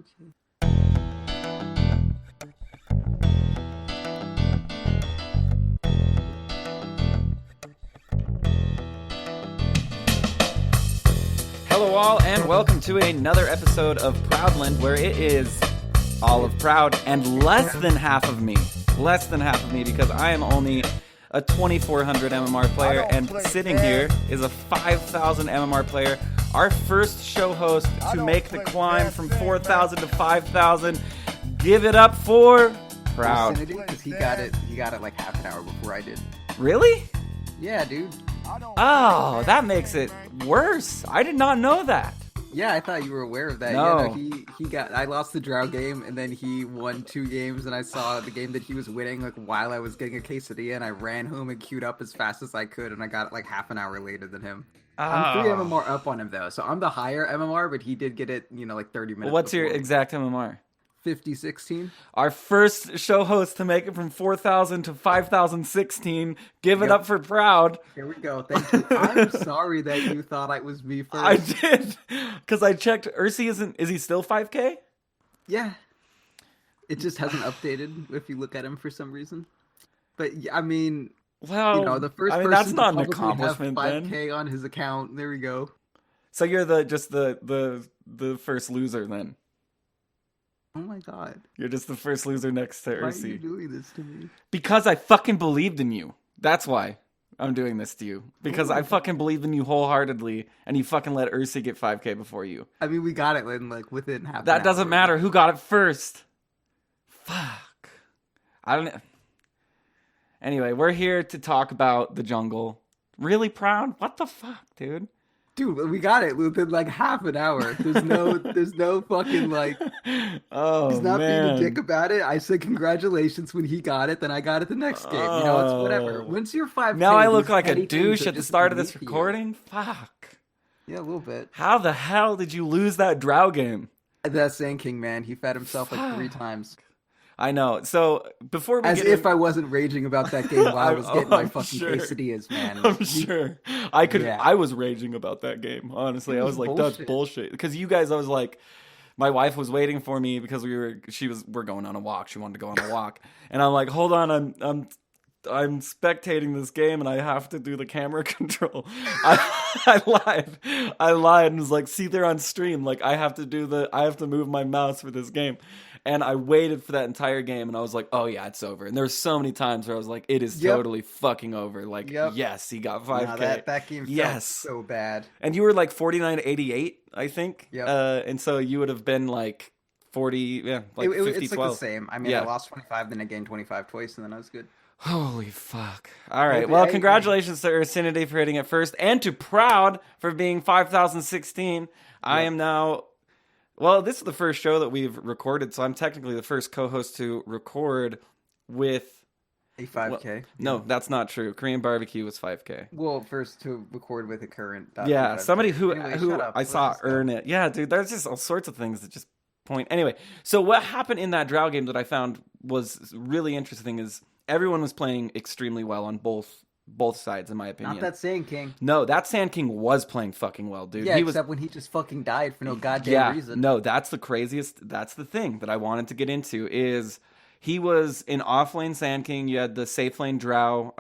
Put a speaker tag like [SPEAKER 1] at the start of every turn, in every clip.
[SPEAKER 1] Okay.
[SPEAKER 2] Hello all, and welcome to another episode of Proudland, where it is all of Proud and less than half of me. Less than half of me, because I am only a 2400 MMR player, and sitting here is a 5000 MMR player. Our first show host to make the climb from 4000 to 5000. Give it up for Proud.
[SPEAKER 1] Because he got it like half an hour before I did.
[SPEAKER 2] Really?
[SPEAKER 1] Yeah, dude.
[SPEAKER 2] Oh, that makes it worse. I did not know that.
[SPEAKER 1] Yeah, I thought you were aware of that.
[SPEAKER 2] No.
[SPEAKER 1] Yeah, no, I lost the Drow game, and then he won 2 games, and I saw the game that he was winning like while I was getting a quesadilla, and I ran home and queued up as fast as I could, and I got it like half an hour later than him. I'm 3 MMR up on him though, so I'm the higher MMR, but he did get it, like 30 minutes.
[SPEAKER 2] What's your
[SPEAKER 1] before.
[SPEAKER 2] exact MMR?
[SPEAKER 1] 50-16.
[SPEAKER 2] Our first show host to make it from 4,000 to 5,016. Give it up for Proud.
[SPEAKER 1] Here we go. Thank you. I'm sorry that you thought it was me first.
[SPEAKER 2] I did, because I checked. Ursi is he still 5K?
[SPEAKER 1] Yeah. It just hasn't updated if you look at him for some reason. But I mean,
[SPEAKER 2] well,
[SPEAKER 1] the first person
[SPEAKER 2] that's not
[SPEAKER 1] to
[SPEAKER 2] an
[SPEAKER 1] probably
[SPEAKER 2] accomplishment
[SPEAKER 1] have
[SPEAKER 2] then.
[SPEAKER 1] 5K on his account. There we go.
[SPEAKER 2] So you're the first loser then.
[SPEAKER 1] Oh my god.
[SPEAKER 2] You're just the first loser next to
[SPEAKER 1] Why are you
[SPEAKER 2] Ursi.
[SPEAKER 1] doing this to me?
[SPEAKER 2] Because I fucking believed in you. That's why I'm doing this to you. Because I fucking believed in you wholeheartedly, and you fucking let Ursi get 5K before you.
[SPEAKER 1] I mean, we got it in within half
[SPEAKER 2] That
[SPEAKER 1] an
[SPEAKER 2] doesn't
[SPEAKER 1] hour.
[SPEAKER 2] matter who got it first. Fuck. I don't. Anyway, we're here to talk about the jungle. Really Proud? What the fuck, dude?
[SPEAKER 1] Dude, we got it within like half an hour. There's no fucking
[SPEAKER 2] Oh,
[SPEAKER 1] he's not
[SPEAKER 2] man.
[SPEAKER 1] being a dick about it. I said congratulations when he got it, then I got it the next game. It's whatever. Once you're 5K,
[SPEAKER 2] Now I look
[SPEAKER 1] these
[SPEAKER 2] like a
[SPEAKER 1] petty things
[SPEAKER 2] douche
[SPEAKER 1] are
[SPEAKER 2] at the
[SPEAKER 1] just
[SPEAKER 2] start of this
[SPEAKER 1] beneath you.
[SPEAKER 2] recording? Fuck.
[SPEAKER 1] Yeah, a little bit.
[SPEAKER 2] How the hell did you lose that Drow game?
[SPEAKER 1] That Sand King, man, he fed himself like 3 times.
[SPEAKER 2] I know. So before we
[SPEAKER 1] As
[SPEAKER 2] get
[SPEAKER 1] if I wasn't raging about that game while I was getting my
[SPEAKER 2] I'm
[SPEAKER 1] fucking
[SPEAKER 2] sure.
[SPEAKER 1] quesadillas, man.
[SPEAKER 2] I'm sure. I could.
[SPEAKER 1] Yeah.
[SPEAKER 2] I was raging about that game. Honestly,
[SPEAKER 1] It
[SPEAKER 2] I
[SPEAKER 1] was
[SPEAKER 2] was like, "That's bullshit." Because you guys, I was like, my wife was waiting for me because we're going on a walk. She wanted to go on a walk, and I'm like, "Hold on, I'm spectating this game and I have to do the camera control." I lied and was like, "See, they're on stream. Like, I have to move my mouse for this game." And I waited for that entire game, and I was like, "Oh yeah, it's over." And there were so many times where I was like, "It is totally fucking over." Like, yes, he got 5K.
[SPEAKER 1] Nah, that game felt so bad.
[SPEAKER 2] And you were like 49-88, I think.
[SPEAKER 1] Yep.
[SPEAKER 2] And so you would have been like 40, like 50-12.
[SPEAKER 1] It's like the same. I mean, I lost 25, then I gained 25 twice, and then I was good.
[SPEAKER 2] Holy fuck. All right. Well, congratulations to Ursinity for hitting it first, and to Proud for being 5016. I am now... Well, this is the first show that we've recorded, so I'm technically the first co-host to record with...
[SPEAKER 1] A 5K?
[SPEAKER 2] Well, no, that's not true. Korean Barbecue was 5K.
[SPEAKER 1] Well, first to record with a current...
[SPEAKER 2] Yeah, somebody who
[SPEAKER 1] shut up.
[SPEAKER 2] I saw earn it. Yeah, dude, there's just all sorts of things that just point... Anyway, so what happened in that Drow game that I found was really interesting is everyone was playing extremely well on both sides, in my opinion.
[SPEAKER 1] Not that Sand King.
[SPEAKER 2] No, that Sand King was playing fucking well, dude.
[SPEAKER 1] Yeah, except when he just fucking died for no goddamn reason.
[SPEAKER 2] No, that's the craziest. That's the thing that I wanted to get into is he was in offlane Sand King. You had the safe lane Drow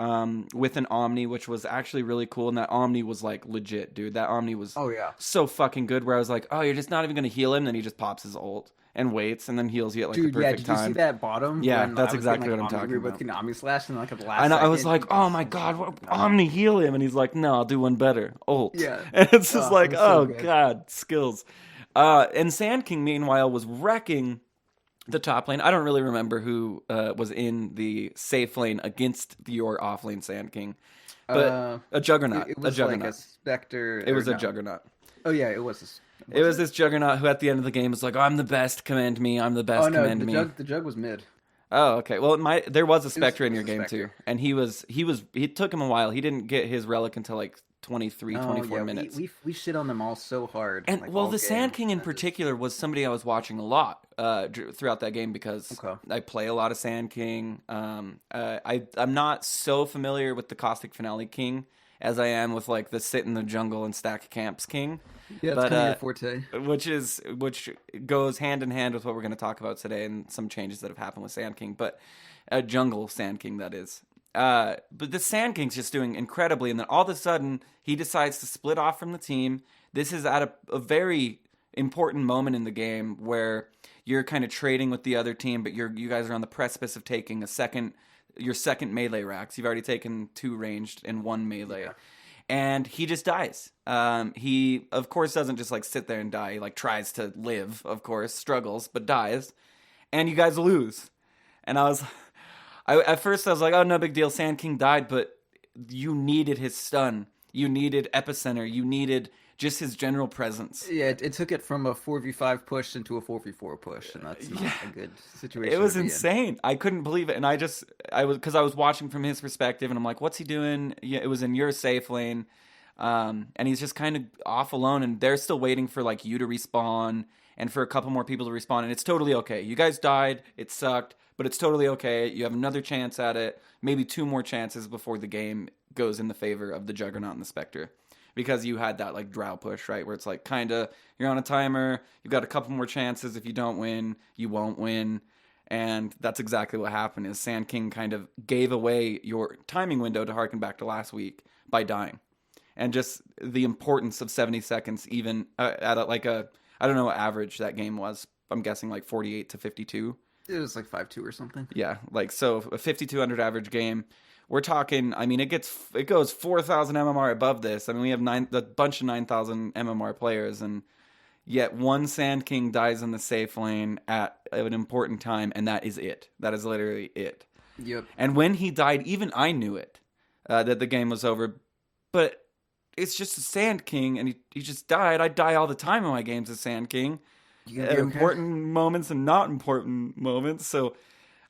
[SPEAKER 2] with an Omni, which was actually really cool. And that Omni was like legit, dude. That Omni was so fucking good where I was like, oh, you're just not even going to heal him. Then he just pops his ult and waits and then heals you at like the perfect time.
[SPEAKER 1] Did you see that bottom?
[SPEAKER 2] Yeah,
[SPEAKER 1] when
[SPEAKER 2] that's
[SPEAKER 1] I was
[SPEAKER 2] exactly
[SPEAKER 1] getting,
[SPEAKER 2] what I'm talking about.
[SPEAKER 1] With Omni Slash and like at the last
[SPEAKER 2] I know. I was
[SPEAKER 1] second,
[SPEAKER 2] like, oh my god, Omni heal him, and he's like, no, I'll do one better, ult.
[SPEAKER 1] Yeah,
[SPEAKER 2] and it's just like,
[SPEAKER 1] it was so
[SPEAKER 2] oh
[SPEAKER 1] good.
[SPEAKER 2] god, skills. And Sand King meanwhile was wrecking the top lane. I don't really remember who was in the safe lane against your off lane Sand King, but a Juggernaut.
[SPEAKER 1] It was
[SPEAKER 2] a Juggernaut.
[SPEAKER 1] like a Spectre.
[SPEAKER 2] It was a Juggernaut.
[SPEAKER 1] Oh yeah, it was.
[SPEAKER 2] It was this Juggernaut who at the end of the game was like, oh, I'm the best, command me, I'm the best, command me.
[SPEAKER 1] The Jug was mid.
[SPEAKER 2] Oh, okay. Well, there was a Spectre in your
[SPEAKER 1] a
[SPEAKER 2] game
[SPEAKER 1] Spectre.
[SPEAKER 2] too, and he took him a while. He didn't get his relic until like 24 minutes.
[SPEAKER 1] We shit on them all so hard.
[SPEAKER 2] And
[SPEAKER 1] like,
[SPEAKER 2] well,
[SPEAKER 1] all
[SPEAKER 2] the Sand
[SPEAKER 1] game.
[SPEAKER 2] King in particular was somebody I was watching a lot throughout that game because I play a lot of Sand King. I'm not so familiar with the Caustic Finale King as I am with like the sit in the jungle and stack camps King.
[SPEAKER 1] Yeah, it's
[SPEAKER 2] but
[SPEAKER 1] kind of your forte.
[SPEAKER 2] which goes hand in hand with what we're going to talk about today and some changes that have happened with Sand King, but Jungle Sand King, that is. But the Sand King's just doing incredibly, and then all of a sudden he decides to split off from the team. This is at a very important moment in the game where you're kind of trading with the other team, but you guys are on the precipice of taking your second melee racks. You've already taken 2 ranged and 1 melee. Yeah. And he just dies. He, of course, doesn't just, like, sit there and die. He, like, tries to live, of course, struggles, but dies. And you guys lose. And at first I was like, oh, no big deal. Sand King died, but you needed his stun. You needed Epicenter. You needed just his general presence.
[SPEAKER 1] Yeah, it took it from a 4v5 push into a 4v4 push, and that's not a good situation.
[SPEAKER 2] It was insane. I couldn't believe it, and I was watching from his perspective, and I'm like, what's he doing? Yeah, it was in your safe lane, and he's just kind of off alone, and they're still waiting for like you to respawn and for a couple more people to respawn, and it's totally okay. You guys died, it sucked, but it's totally okay. You have another chance at it, maybe 2 more chances before the game goes in the favor of the Juggernaut and the Spectre. Because you had that like drow push, right? Where it's like kind of, you're on a timer, you've got a couple more chances. If you don't win, you won't win. And that's exactly what happened is Sand King kind of gave away your timing window, to harken back to last week, by dying. And just the importance of 70 seconds, even at I don't know what average that game was. I'm guessing like 48 to 52.
[SPEAKER 1] It was like 5-2 or something.
[SPEAKER 2] Yeah, like so a 5,200 average game. We're talking, I mean, it goes 4,000 MMR above this. I mean, we have a bunch of 9,000 MMR players, and yet one Sand King dies in the safe lane at an important time, and that is it. That is literally it.
[SPEAKER 1] Yep.
[SPEAKER 2] And when he died, even I knew it, that the game was over. But it's just a Sand King, and he just died. I die all the time in my games as Sand King. At important moments and not important moments. So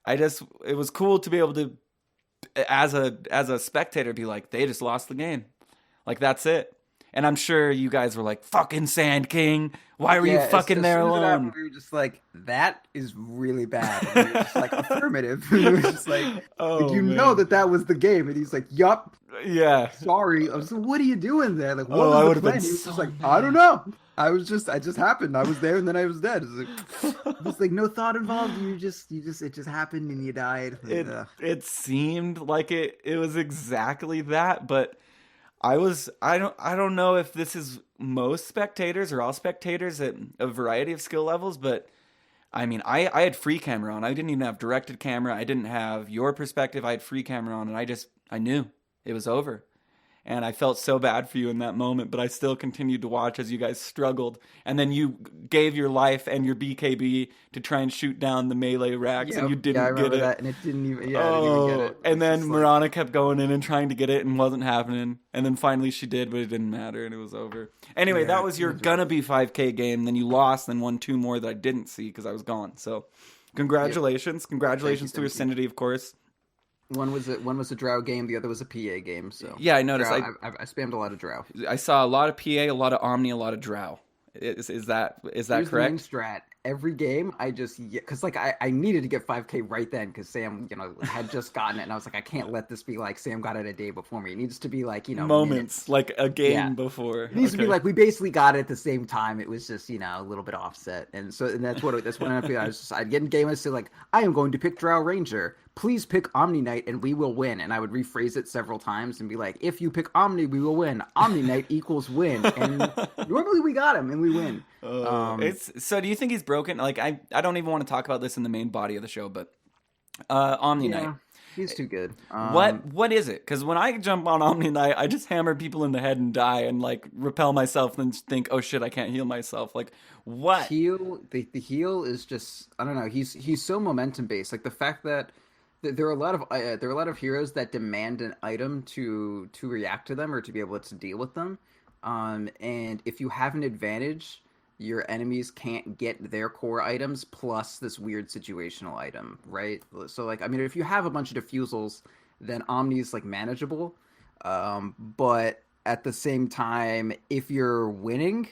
[SPEAKER 2] it was cool to be able to, as a spectator, be like, they just lost the game. Like, that's it. And I'm sure you guys were like, fucking Sand King, why were you fucking there alone?
[SPEAKER 1] We were just like, that is really bad. And we were just like, affirmative. We were just like, know that was the game. And he's like, yup.
[SPEAKER 2] Yeah.
[SPEAKER 1] Sorry. I was like, what are you doing there? Like, what was the plan? He was just like, I don't know. I just happened. I was there and then I was dead. It was like no thought involved. It just happened and you died.
[SPEAKER 2] It seemed like it was exactly that, but I don't know if this is most spectators or all spectators at a variety of skill levels, but I mean, I had free camera on. I didn't even have directed camera. I didn't have your perspective. I had free camera on, and I knew it was over. And I felt so bad for you in that moment, but I still continued to watch as you guys struggled. And then you gave your life and your BKB to try and shoot down the melee racks, and you didn't get it.
[SPEAKER 1] That, and it didn't even. Yeah, I didn't even get it.
[SPEAKER 2] And then Marana kept going in and trying to get it, and wasn't happening. And then finally she did, but it didn't matter, and it was over. Anyway, that was your gonna be 5K game. Then you lost, and won 2 more that I didn't see because I was gone. So, congratulations, congratulations to Ascenity, of course.
[SPEAKER 1] One was a drow game, the other was a PA game. So
[SPEAKER 2] yeah, I noticed.
[SPEAKER 1] I spammed a lot of drow.
[SPEAKER 2] I saw a lot of PA, a lot of Omni, a lot of drow. Is that
[SPEAKER 1] Here's
[SPEAKER 2] correct?
[SPEAKER 1] The main strat. Every game, I just because like I needed to get 5K right then because Sam had just gotten it, and I was like, I can't let this be like Sam got it a day before me. It needs to be like
[SPEAKER 2] moments,
[SPEAKER 1] minutes.
[SPEAKER 2] Like a game before.
[SPEAKER 1] It needs to be like we basically got it at the same time. It was just a little bit offset, and that's what I'd get in game. I'd say like, I am going to pick Drow Ranger. Please pick Omni Knight and we will win. And I would rephrase it several times and be like, if you pick Omni, we will win. Omni Knight equals win. And normally we got him and we win.
[SPEAKER 2] So do you think he's broken? Like, I don't even want to talk about this in the main body of the show, but Omni Knight.
[SPEAKER 1] He's too good.
[SPEAKER 2] What is it? Because when I jump on Omni Knight, I just hammer people in the head and die and like repel myself and think, oh shit, I can't heal myself. Like, what?
[SPEAKER 1] The heal is just, I don't know. He's so momentum based. Like the fact that there are a lot of heroes that demand an item to react to them or to be able to deal with them. And if you have an advantage, your enemies can't get their core items plus this weird situational item, right? So like, I mean, if you have a bunch of diffusals, then Omni's like manageable. But at the same time, if you're winning,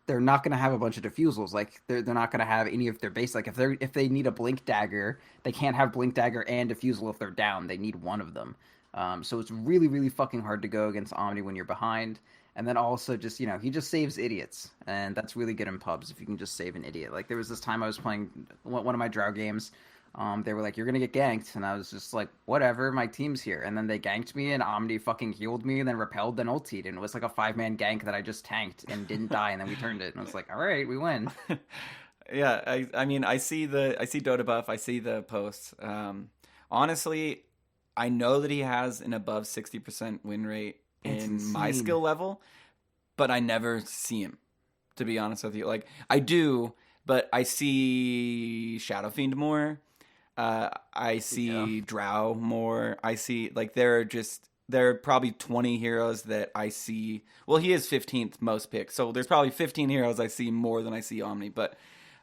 [SPEAKER 1] they're not going to have a bunch of diffusals. Like they're not going to have any of their base. Like if they need a blink dagger, they can't have blink dagger and diffusal if they're down. They need one of them. So it's really, really fucking hard to go against Omni when you're behind. And then also just, he just saves idiots. And that's really good in pubs if you can just save an idiot. Like, there was this time I was playing one of my Drow games. They were like, you're going to get ganked. And I was just like, whatever, my team's here. And then they ganked me, and Omni fucking healed me, and then repelled, then ultied. And it was like a 5-man gank that I just tanked and didn't die. And then we turned it. And I was like, all right, we win.
[SPEAKER 2] Yeah, I mean, I see Dota buff. I see the posts. Honestly, I know that he has an above 60% win rate in my skill level, but I never see him, to be honest with you. Like, I do, but I see Shadow Fiend more. I see Drow more. I see, like, there are probably 20 heroes that I see. Well, he is 15th most picked, so there's probably 15 heroes I see more than I see Omni. But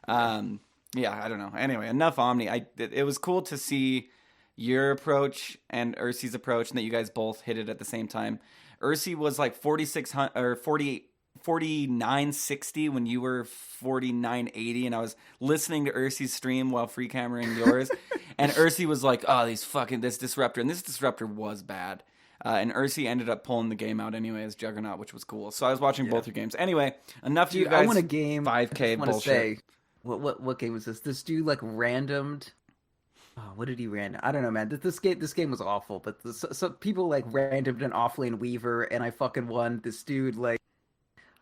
[SPEAKER 2] yeah, I don't know. Anyway, enough Omni. It was cool to see your approach and Ursi's approach, and that you guys both hit it at the same time. Ursi was like 4,600 or 4960 when you were 4980, and I was listening to Ursi's stream while free cameraing yours, and Ursi was like, "Oh, this disruptor," and this disruptor was bad. And Ursi ended up pulling the game out anyway as Juggernaut, which was cool. So I was watching both your games. Anyway, enough of you guys.
[SPEAKER 1] I want a game.
[SPEAKER 2] 5K bullshit.
[SPEAKER 1] Say, what game was this? This dude like randomed. Oh, what did he random? I don't know, man. This game was awful. But so people like randomed an offlane Weaver, and I fucking won. This dude like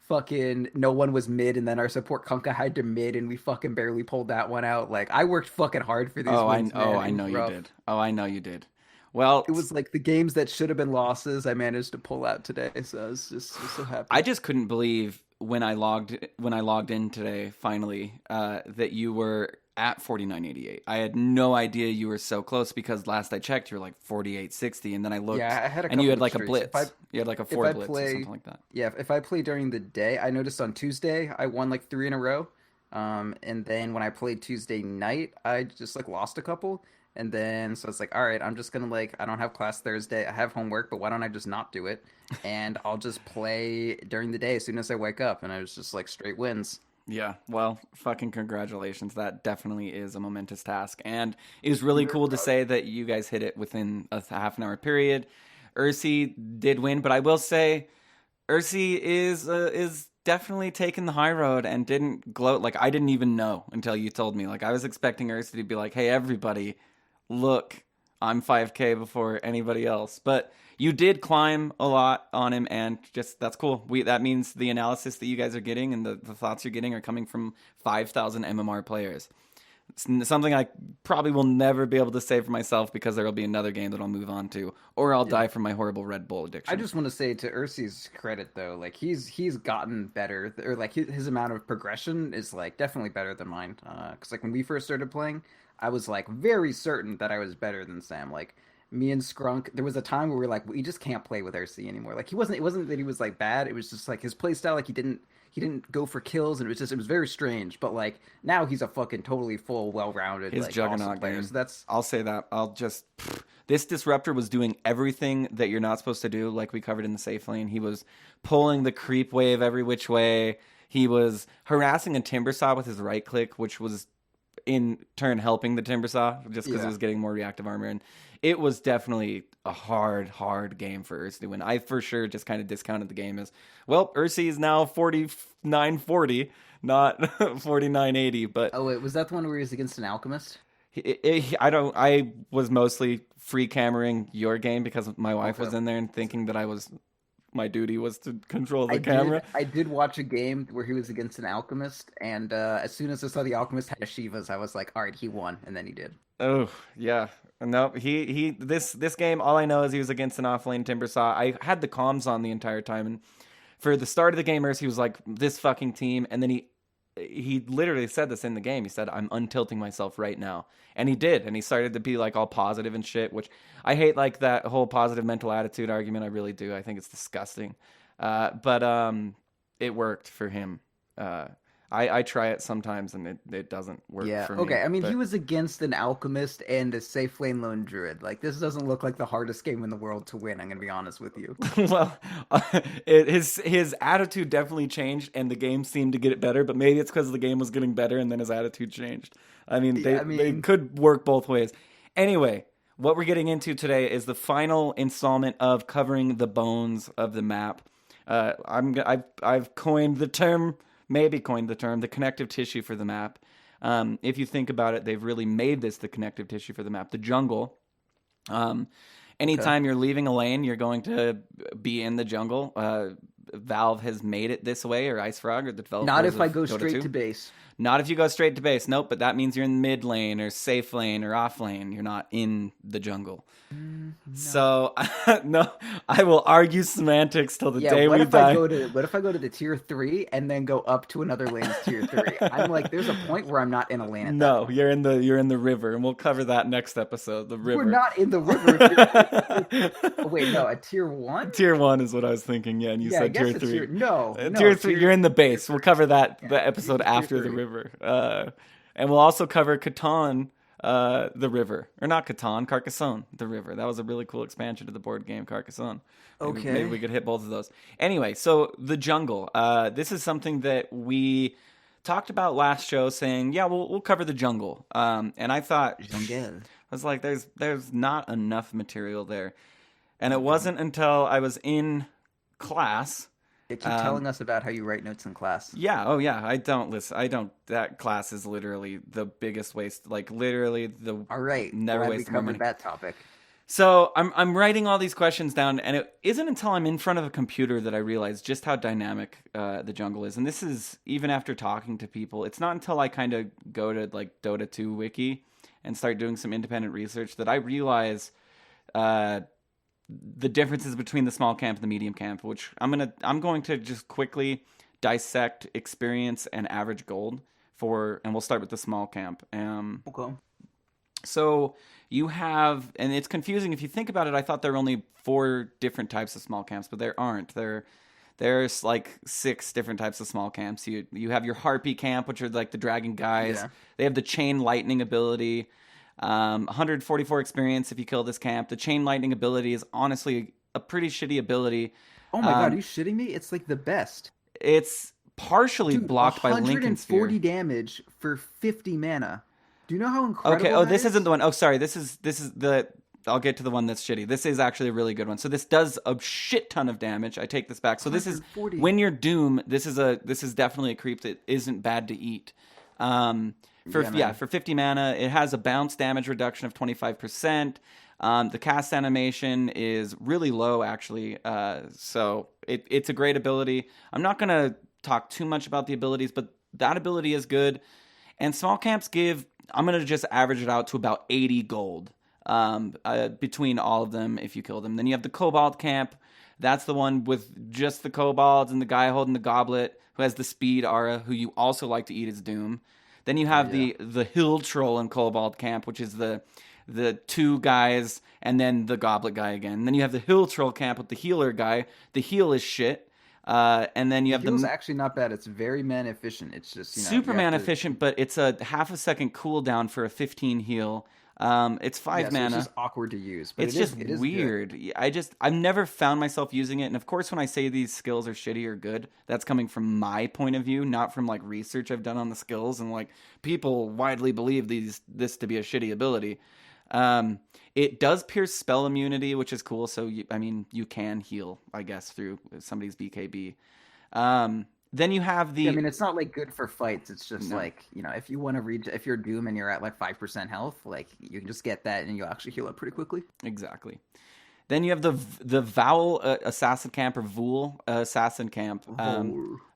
[SPEAKER 1] fucking no one was mid, and then our support Kunkka had to mid, and we fucking barely pulled that one out. Like, I worked fucking hard for these wins, man.
[SPEAKER 2] I know you did. Oh, I know you did. Well,
[SPEAKER 1] it was like the games that should have been losses I managed to pull out today, so I was just so happy.
[SPEAKER 2] I just couldn't believe when I logged in today finally that you were at 4988. I had no idea you were so close, because last I checked you were like 4860, and then I looked,
[SPEAKER 1] I had
[SPEAKER 2] and you had like a blitz. You had like a 4 blitz or something like that.
[SPEAKER 1] Yeah, if I play during the day, I noticed on Tuesday I won like 3 in a row. And then when I played Tuesday night, I just like lost a couple. And then, so it's like, all right, I'm just going to like, I don't have class Thursday. I have homework, but why don't I just not do it? And I'll just play during the day as soon as I wake up. And I was just like straight wins.
[SPEAKER 2] Yeah, well, fucking congratulations. That definitely is a momentous task. And it was really cool to say that you guys hit it within a half an hour period. Ursi did win, but I will say Ursi is definitely taking the high road and didn't gloat. Like, I didn't even know until you told me. Like, I was expecting Ursi to be like, hey, everybody, look, I'm 5K before anybody else. But you did climb a lot on him, and just, that's cool. That means the analysis that you guys are getting and the thoughts you're getting are coming from 5,000 MMR players. It's something I probably will never be able to say for myself, because there will be another game that I'll move on to, or I'll die from my horrible Red Bull addiction.
[SPEAKER 1] I just want to say, to Ursi's credit, though, like, he's gotten better, or like his amount of progression is like definitely better than mine. Because like when we first started playing, I was like very certain that I was better than Sam. Like, me and Scrunk, there was a time where we were like, we just can't play with Ursi anymore. Like, it wasn't that he was like bad, it was just like his playstyle, like he didn't go for kills, and it was very strange. But like, now he's a fucking totally full, well-rounded,
[SPEAKER 2] his
[SPEAKER 1] like,
[SPEAKER 2] Juggernaut
[SPEAKER 1] awesome player.
[SPEAKER 2] game.
[SPEAKER 1] So that's,
[SPEAKER 2] I'll say that. This disruptor was doing everything that you're not supposed to do, like we covered in the safe lane. He was pulling the creep wave every which way. He was harassing a Timbersaw with his right click, which was in turn helping the Timbersaw, just because it was getting more reactive armor. And it was definitely a hard game for Ursi to win. I for sure just kind of discounted the game as, well, Ursi is now 4940, not 4980. But
[SPEAKER 1] oh wait, was that the one where he was against an alchemist?
[SPEAKER 2] I was mostly free cameraing your game because my wife was in there, and thinking that my duty was to control the camera.
[SPEAKER 1] I did watch a game where he was against an alchemist, and as soon as I saw the alchemist had a Shivas, I was like, all right, he won, and then he did.
[SPEAKER 2] Oh yeah, no, this game, all I know is he was against an offlane Timbersaw. I had the comms on the entire time, and for the start of the game, he was like, this fucking team, and then he literally said this in the game. He said, I'm untilting myself right now. And he did. And he started to be like all positive and shit, which I hate, like that whole positive mental attitude argument. I really do. I think it's disgusting. But it worked for him. I try it sometimes, and it doesn't work for me.
[SPEAKER 1] Okay, I mean, he was against an alchemist and a safe lane lone druid. Like, this doesn't look like the hardest game in the world to win, I'm going to be honest with you.
[SPEAKER 2] Well, his attitude definitely changed, and the game seemed to get it better, but maybe it's because the game was getting better, and then his attitude changed. I mean, they could work both ways. Anyway, what we're getting into today is the final installment of covering the bones of the map. I've coined the term, the connective tissue for the map. If you think about it, they've really made this the connective tissue for the map. The jungle. Anytime you're leaving a lane, you're going to be in the jungle. Valve has made it this way, or Ice Frog, or the developers.
[SPEAKER 1] Not if I go
[SPEAKER 2] Dota
[SPEAKER 1] straight
[SPEAKER 2] 2.
[SPEAKER 1] to base.
[SPEAKER 2] Not if you go straight to base. Nope, but that means you're in mid lane or safe lane or off lane. You're not in the jungle. No. So, no, I will argue semantics till the day we die.
[SPEAKER 1] What if I go to the tier 3 and then go up to another lane's tier 3? I'm like, there's a point where I'm not in a lane.
[SPEAKER 2] No, you're in the river, and we'll cover that next episode. The river.
[SPEAKER 1] We're not in the river. Oh, wait, no, a tier 1?
[SPEAKER 2] Tier 1 is what I was thinking. Yeah, and you said tier 3.
[SPEAKER 1] No,
[SPEAKER 2] tier 3. You're in the base. We'll cover that the episode after the river. And we'll also cover Catan. The river, or not Catan, Carcassonne, the river. That was a really cool expansion to the board game Carcassonne. Maybe we could hit both of those. Anyway, so the jungle. This is something that we talked about last show, saying, yeah, we'll cover the jungle. And I thought, I was like, there's not enough material there. And it wasn't until I was in class.
[SPEAKER 1] They keep telling us about how you write notes in class.
[SPEAKER 2] Yeah. Oh, yeah. I don't. That class is literally the biggest waste. Like literally the.
[SPEAKER 1] All right.
[SPEAKER 2] Never waste
[SPEAKER 1] we covered that topic.
[SPEAKER 2] So I'm writing all these questions down, and it isn't until I'm in front of a computer that I realize just how dynamic the jungle is. And this is even after talking to people. It's not until I kind of go to like Dota 2 wiki and start doing some independent research that I realize. The differences between the small camp and the medium camp, which I'm going to just quickly dissect experience and average gold and we'll start with the small camp.
[SPEAKER 1] Okay.
[SPEAKER 2] So you have, and it's confusing if you think about it. I thought there were only 4 different types of small camps, but there aren't. There's like 6 different types of small camps. You have your harpy camp, which are like the dragon guys. Yeah. They have the chain lightning ability. 144 experience if you kill this camp. The chain lightning ability is honestly a pretty shitty ability.
[SPEAKER 1] Oh my god, are you shitting me? It's like the best.
[SPEAKER 2] It's partially blocked by Lincoln Sphere.
[SPEAKER 1] 140 damage for 50 mana. Do you know how incredible
[SPEAKER 2] Okay, this isn't the one. Oh, sorry. This is the... I'll get to the one that's shitty. This is actually a really good one. So this does a shit ton of damage. I take this back. So this is... When you're Doom, this is definitely a creep that isn't bad to eat. For 50 mana, it has a bounce damage reduction of 25%. The cast animation is really low, actually. So it's a great ability. I'm not going to talk too much about the abilities, but that ability is good. And small camps I'm going to just average it out to about 80 gold between all of them if you kill them. Then you have the Kobold camp. That's the one with just the kobolds and the guy holding the goblet who has the speed aura, who you also like to eat as Doom. Then you have the hill troll in Kobold camp, which is the 2 guys, and then the goblet guy again. And then you have the hill troll camp with the healer guy. The heal is shit. And then you have the
[SPEAKER 1] heal's actually not bad. It's very mana efficient. It's just
[SPEAKER 2] super mana efficient, but it's a half a second cooldown for a 15 heal. It's 5 mana.
[SPEAKER 1] It's just awkward to use. But
[SPEAKER 2] it's just weird. Good. I've never found myself using it. And of course, when I say these skills are shitty or good, that's coming from my point of view, not from like research I've done on the skills. And like people widely believe this to be a shitty ability. It does pierce spell immunity, which is cool. So you can heal, I guess, through somebody's BKB. Then you have the...
[SPEAKER 1] it's not like good for fights. It's just like, if you want to if you're Doom and you're at like 5% health, like you can just get that and you'll actually heal up pretty quickly.
[SPEAKER 2] Exactly. Then you have the Vowel Assassin Camp or Vul Assassin Camp.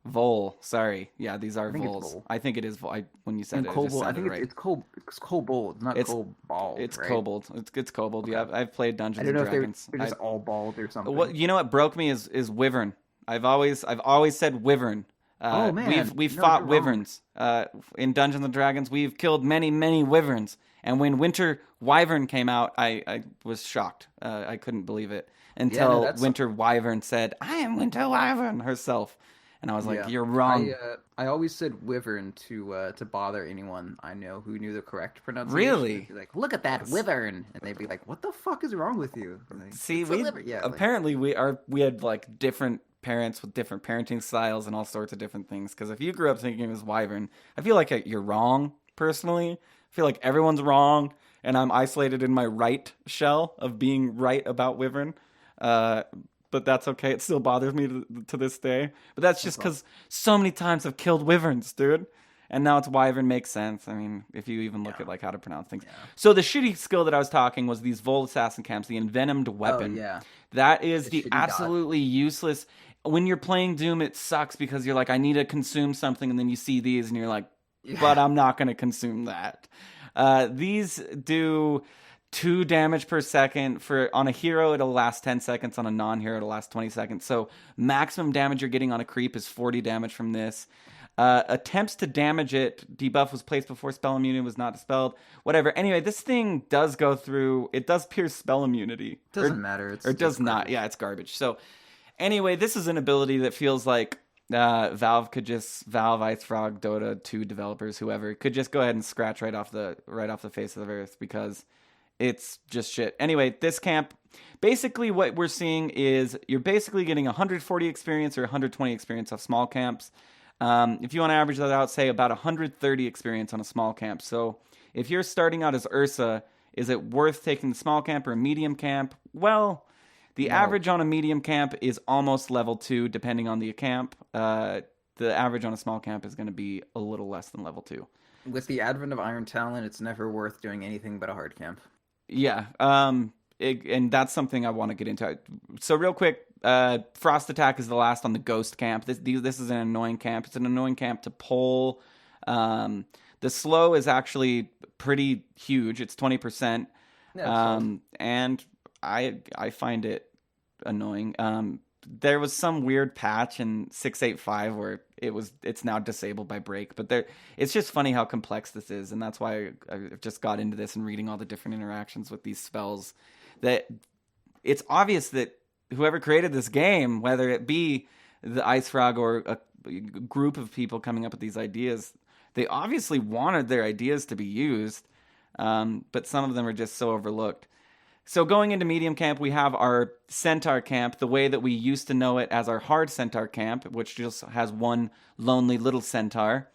[SPEAKER 2] Vol. Sorry. Yeah, these are Vols. I think it is Vol. When you said it,
[SPEAKER 1] Kobold,
[SPEAKER 2] it just
[SPEAKER 1] I think
[SPEAKER 2] right.
[SPEAKER 1] it's Kobold, not Cobalt.
[SPEAKER 2] It's
[SPEAKER 1] right?
[SPEAKER 2] Kobold. It's Kobold. Okay. Yeah, I've played Dungeons and Dragons.
[SPEAKER 1] I don't know if they're just all bald or something.
[SPEAKER 2] What broke me is Wyvern. I've always said Wyvern.
[SPEAKER 1] Oh man,
[SPEAKER 2] we've fought Wyverns in Dungeons and Dragons. We've killed many Wyverns, and when Winter Wyvern came out, I was shocked. I couldn't believe it until Winter Wyvern said, "I am Winter Wyvern" herself, and I was like, "You're wrong."
[SPEAKER 1] I always said Wyvern to bother anyone I know who knew the correct pronunciation.
[SPEAKER 2] Really?
[SPEAKER 1] Be like, look at that Wyvern, and they'd be like, "What the fuck is wrong with you?" Like,
[SPEAKER 2] see, apparently we had like different parents with different parenting styles and all sorts of different things. Because if you grew up thinking it was Wyvern, I feel like you're wrong. Personally, I feel like everyone's wrong, and I'm isolated in my right shell of being right about Wyvern. But but that's okay. It still bothers me to this day. But that's just because so many times I've killed wyverns, dude. And now it's wyvern makes sense. I mean, if you even look at like how to pronounce things. Yeah. So the shitty skill that I was talking was these Volt Assassin camps, the envenomed weapon.
[SPEAKER 1] Oh, yeah.
[SPEAKER 2] That is the absolutely useless. When you're playing Doom, it sucks because you're like, I need to consume something, and then you see these, and you're like, but I'm not going to consume that. These do 2 damage per second. On a hero, it'll last 10 seconds. On a non-hero, it'll last 20 seconds. So maximum damage you're getting on a creep is 40 damage from this. Attempts to damage it. Debuff was placed before spell immunity was not dispelled. Whatever. Anyway, this thing does go through. It does pierce spell immunity.
[SPEAKER 1] Doesn't matter.
[SPEAKER 2] It does not. Yeah, it's garbage. So anyway, this is an ability that feels like Valve, Ice Frog, Dota 2 developers, whoever, could just go ahead and scratch right off the face of the earth because it's just shit. Anyway, this camp, basically what we're seeing is you're basically getting 140 experience or 120 experience off small camps. If you want to average that out, say about 130 experience on a small camp. So if you're starting out as Ursa, is it worth taking the small camp or a medium camp? Well, the average on a medium camp is almost level 2, depending on the camp. The average on a small camp is going to be a little less than level 2.
[SPEAKER 1] With the advent of Iron Talon, it's never worth doing anything but a hard camp.
[SPEAKER 2] Yeah, and that's something I want to get into. So real quick, Frost Attack is the last on the Ghost camp. This is an annoying camp. It's an annoying camp to pull. The slow is actually pretty huge. It's 20%. And I find it annoying. There was some weird patch in 6.8.5 where it's now disabled by break, but it's just funny how complex this is, and that's why I just got into this and reading all the different interactions with these spells. That it's obvious that whoever created this game, whether it be the Ice Frog or a group of people coming up with these ideas, they obviously wanted their ideas to be used, but some of them are just so overlooked. So going into medium camp, we have our centaur camp, the way that we used to know it as our hard centaur camp, which just has one lonely little centaur.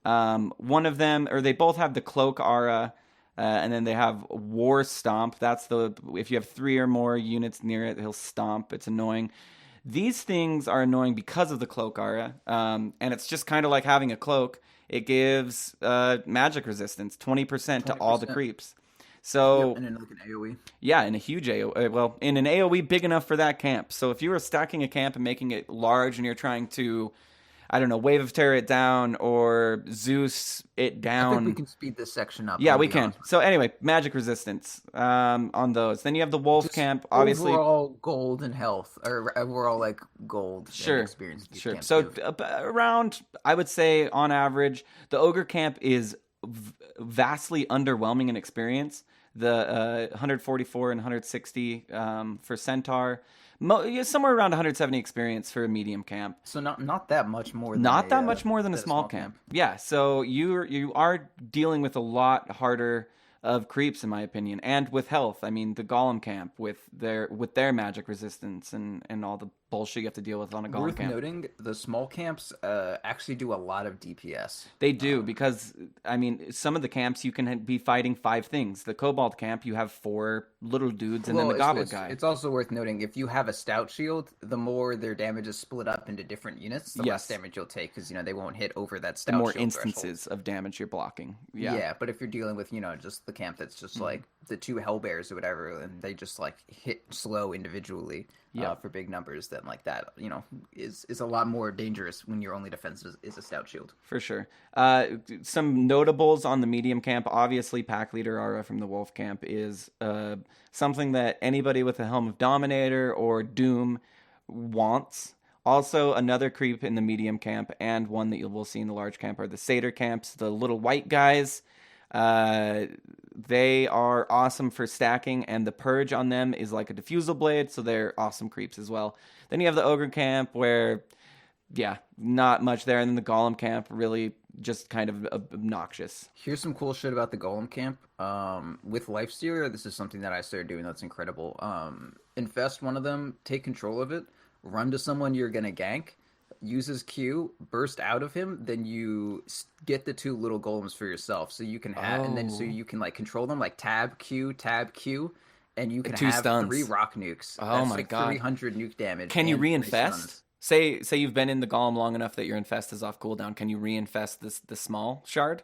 [SPEAKER 2] One of them, or they both have the cloak aura, and then they have war stomp. That's if you have 3 or more units near it, he'll stomp. It's annoying. These things are annoying because of the cloak aura, and it's just kind of like having a cloak. It gives magic resistance, 20% to all the creeps. So,
[SPEAKER 1] and in like an AoE.
[SPEAKER 2] Yeah, in a huge AoE. Well, in an AoE big enough for that camp. So if you were stacking a camp and making it large and you're trying to, I don't know, Wave of Terror it down or Zeus it down.
[SPEAKER 1] I think we can speed this section up.
[SPEAKER 2] Yeah, we can. So anyway, magic resistance on those. Then you have the Wolf camp, obviously.
[SPEAKER 1] Overall gold and health, or overall like gold and experience.
[SPEAKER 2] Sure. So around, I would say on average, the Ogre camp is vastly underwhelming in experience. The 144 and 160 for Centaur, somewhere around 170 experience for a medium camp.
[SPEAKER 1] So not that much more.
[SPEAKER 2] Much more than a small camp. Yeah, so you are dealing with a lot harder of creeps, in my opinion, and with health. I mean, the Golem camp with their magic resistance and all the bullshit you have to deal with on a Golem camp.
[SPEAKER 1] Worth noting, the small camps actually do a lot of DPS.
[SPEAKER 2] They do, because, I mean, some of the camps you can be fighting 5 things. The Kobold camp, you have 4 little dudes and then the Goblet guy.
[SPEAKER 1] It's also worth noting, if you have a Stout Shield, the more their damage is split up into different units, the less damage you'll take, because, they won't hit over that Stout Shield.
[SPEAKER 2] The more instances of damage you're blocking.
[SPEAKER 1] Yeah, but if you're dealing with, just the camp that's just like the 2 Hellbears or whatever, and they just like hit slow individually for big numbers, then like that, is a lot more dangerous when your only defense is a Stout Shield.
[SPEAKER 2] For sure. Some notables on the medium camp, obviously Pack Leader Aura from the Wolf camp is something that anybody with a Helm of Dominator or Doom wants. Also, another creep in the medium camp, and one that you will see in the large camp, are the Satyr camps, the little white guys. They are awesome for stacking, and the purge on them is like a diffusal blade, so they're awesome creeps as well. Then you have the Ogre camp, where, not much there, and then the Golem camp, really just kind of obnoxious.
[SPEAKER 1] Here's some cool shit about the Golem camp. With Lifestealer, this is something that I started doing that's incredible. Infest one of them, take control of it, run to someone you're gonna gank, uses Q, burst out of him, then you get the 2 little golems for yourself. So you can have, and then so you can like control them, like tab Q, and you can
[SPEAKER 2] Two
[SPEAKER 1] have
[SPEAKER 2] stuns.
[SPEAKER 1] 3 rock nukes.
[SPEAKER 2] Oh
[SPEAKER 1] That's
[SPEAKER 2] my
[SPEAKER 1] like
[SPEAKER 2] god.
[SPEAKER 1] 300 nuke damage.
[SPEAKER 2] Can you
[SPEAKER 1] and 3
[SPEAKER 2] reinfest?
[SPEAKER 1] stuns.
[SPEAKER 2] Say you've been in the golem long enough that your infest is off cooldown. Can you reinfest the small shard?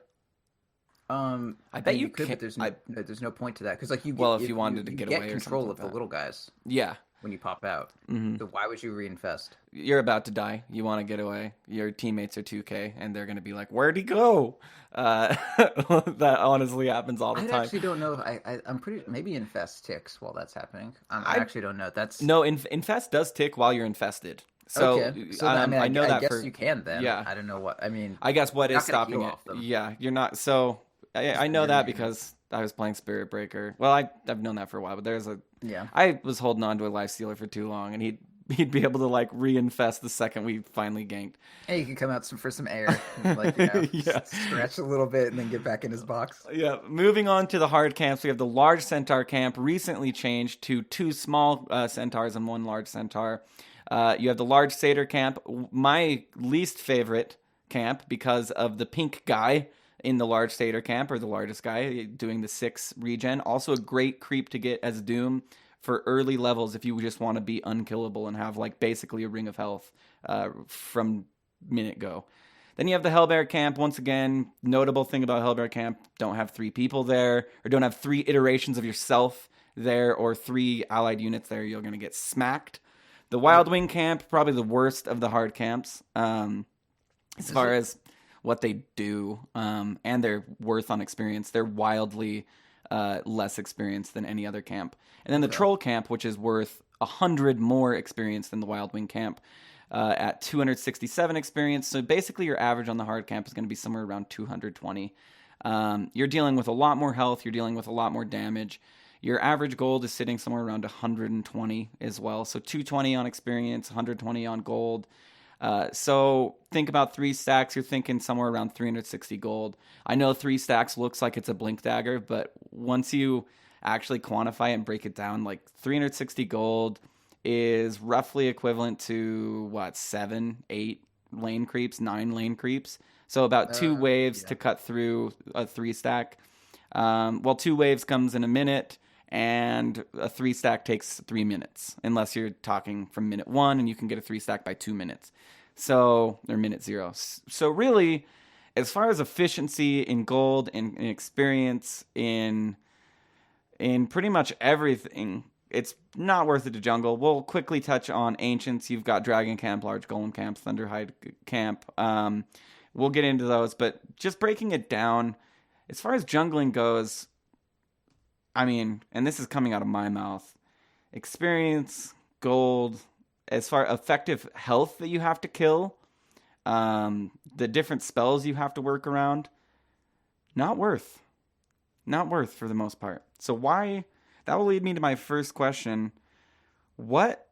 [SPEAKER 2] I bet you
[SPEAKER 1] could,
[SPEAKER 2] can.
[SPEAKER 1] but there's no point to that because like you.
[SPEAKER 2] Well, if you wanted to
[SPEAKER 1] you
[SPEAKER 2] get
[SPEAKER 1] get
[SPEAKER 2] away or
[SPEAKER 1] control
[SPEAKER 2] something
[SPEAKER 1] of
[SPEAKER 2] like
[SPEAKER 1] the
[SPEAKER 2] that.
[SPEAKER 1] little guys.
[SPEAKER 2] Yeah.
[SPEAKER 1] When you pop out, so why would you reinfest?
[SPEAKER 2] You're about to die. You want to get away. Your teammates are 2K, and they're going to be like, "Where'd he go?" That honestly happens all the time.
[SPEAKER 1] I actually don't know. I'm pretty maybe infest ticks while that's happening. I actually don't know. That's
[SPEAKER 2] no infest does tick while you're infested. So,
[SPEAKER 1] okay. So I mean, I know that. I guess you can then.
[SPEAKER 2] Yeah.
[SPEAKER 1] I don't know what. I mean,
[SPEAKER 2] I guess what
[SPEAKER 1] you're
[SPEAKER 2] is
[SPEAKER 1] not gonna
[SPEAKER 2] stopping
[SPEAKER 1] heal
[SPEAKER 2] it?
[SPEAKER 1] off them.
[SPEAKER 2] Yeah, you're not. So I know that because I was playing Spirit Breaker. Well, I've known that for a while, but there's a I was holding on to a life stealer for too long, and he'd be able to like reinfest the second we finally ganked.
[SPEAKER 1] Hey, you can come out for some air, and, like stretch a little bit, and then get back in his box.
[SPEAKER 2] Yeah. Moving on to the hard camps, we have the large centaur camp, recently changed to 2 small centaurs and 1 large centaur. You have the large satyr camp, my least favorite camp because of the pink guy in the large satyr camp, or the largest guy doing the 6 regen. Also a great creep to get as Doom for early levels if you just want to be unkillable and have like basically a ring of health from minute go. Then you have the Hellbear camp. Once again, notable thing about Hellbear camp, don't have 3 people there, or don't have 3 iterations of yourself there, or 3 allied units there. You're going to get smacked. The Wild Wing camp, probably the worst of the hard camps as far as what they do and their worth on experience. They're wildly less experienced than any other camp. And then the Troll camp, which is worth 100 more experience than the Wild Wing camp at 267 experience. So basically your average on the hard camp is going to be somewhere around 220. You're dealing with a lot more health. You're dealing with a lot more damage. Your average gold is sitting somewhere around 120 as well. So 220 on experience, 120 on gold. So think about 3 stacks. You're thinking somewhere around 360 gold. I know 3 stacks looks like it's a blink dagger, but once you actually quantify it and break it down, like 360 gold is roughly equivalent to 7, 8 lane creeps, 9 lane creeps. So about 2 waves to cut through a 3 stack. 2 waves comes in a minute, and a 3 stack takes 3 minutes, unless you're talking from minute 1 and you can get a 3 stack by 2 minutes. So, or minute 0. So really, as far as efficiency in gold, in experience, in pretty much everything, it's not worth it to jungle. We'll quickly touch on ancients. You've got Dragon Camp, Large Golem Camp, Thunderhide Camp. We'll get into those, but just breaking it down, as far as jungling goes, I mean, and this is coming out of my mouth, experience, gold, as far effective health that you have to kill, the different spells you have to work around, not worth for the most part. So why, that will lead me to my first question. What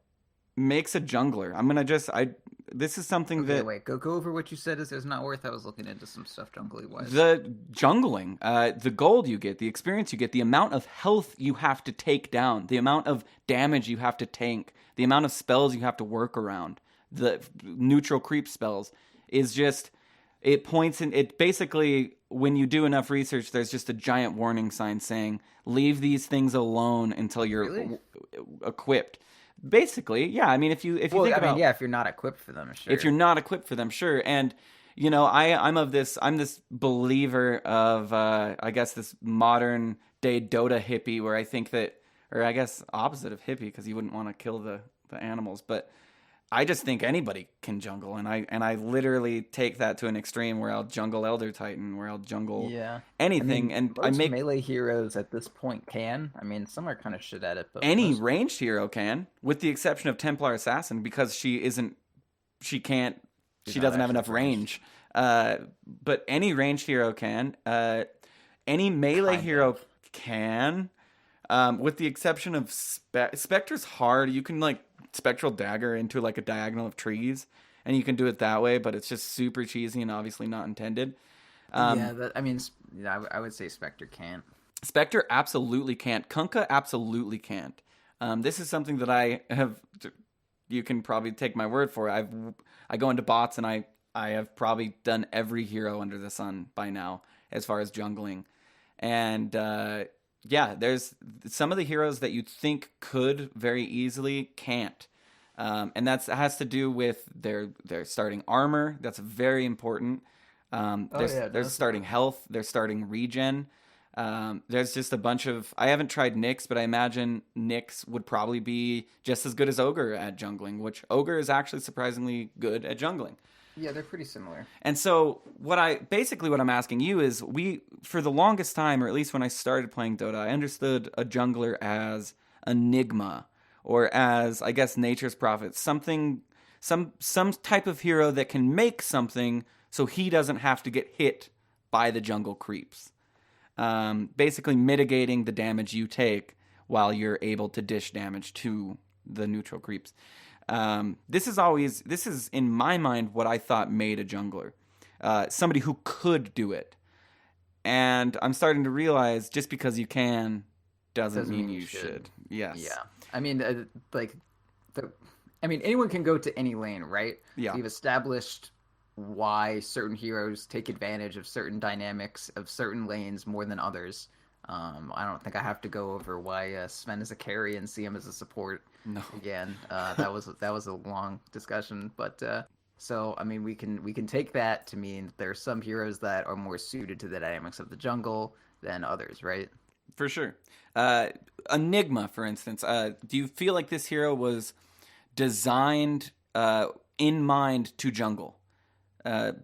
[SPEAKER 2] makes a jungler? I'm going to this is something that...
[SPEAKER 1] Wait, go over what you said is not worth. I was looking into some stuff jungly-wise.
[SPEAKER 2] The jungling, the gold you get, the experience you get, the amount of health you have to take down, the amount of damage you have to tank, the amount of spells you have to work around, the neutral creep spells, is just... It points in... It basically, when you do enough research, there's just a giant warning sign saying, leave these things alone until you're equipped. Basically, yeah. I mean, if you think about,
[SPEAKER 1] if you're not equipped for them, sure.
[SPEAKER 2] If you're not equipped for them, sure. And you know, I'm this believer of I guess this modern day Dota hippie, where I think that, or I guess opposite of hippie, because you wouldn't want to kill the animals, but I just think anybody can jungle, and I literally take that to an extreme where I'll jungle Elder Titan, where I'll jungle anything, and I make
[SPEAKER 1] melee heroes at this point can. I mean, some are kind of shit at it, but
[SPEAKER 2] any ranged hero can, with the exception of Templar Assassin, because she doesn't have enough range. But any ranged hero can. Any melee hero can. With the exception of Spectre's hard. You can like spectral dagger into like a diagonal of trees, and you can do it that way, but it's just super cheesy and obviously not intended.
[SPEAKER 1] I would say Spectre can't.
[SPEAKER 2] Spectre absolutely can't. Kunkka absolutely can't. This is something that I have. You can probably take my word for it. I go into bots and I have probably done every hero under the sun by now as far as jungling, and Yeah, there's some of the heroes that you think could very easily can't. And that has to do with their starting armor. That's very important. There's starting health. There's starting regen. There's just a bunch of... I haven't tried Nyx, but I imagine Nyx would probably be just as good as Ogre at jungling, which Ogre is actually surprisingly good at jungling.
[SPEAKER 1] Yeah, they're pretty similar.
[SPEAKER 2] And so what I'm asking you is, for the longest time, or at least when I started playing Dota, I understood a jungler as Enigma, or as, I guess, Nature's Prophet, some type of hero that can make something so he doesn't have to get hit by the jungle creeps. Basically mitigating the damage you take while you're able to dish damage to the neutral creeps. This is in my mind what I thought made a jungler. Somebody who could do it. And I'm starting to realize just because you can doesn't mean you should. Yes.
[SPEAKER 1] Yeah. I mean, anyone can go to any lane, right?
[SPEAKER 2] Yeah.
[SPEAKER 1] We've established why certain heroes take advantage of certain dynamics of certain lanes more than others. I don't think I have to go over why Sven is a carry and CM as a support.
[SPEAKER 2] No.
[SPEAKER 1] Again, that was a long discussion, but so I mean we can take that to mean there are some heroes that are more suited to the dynamics of the jungle than others, right?
[SPEAKER 2] For sure. Enigma, for instance. Do you feel like this hero was designed in mind to jungle?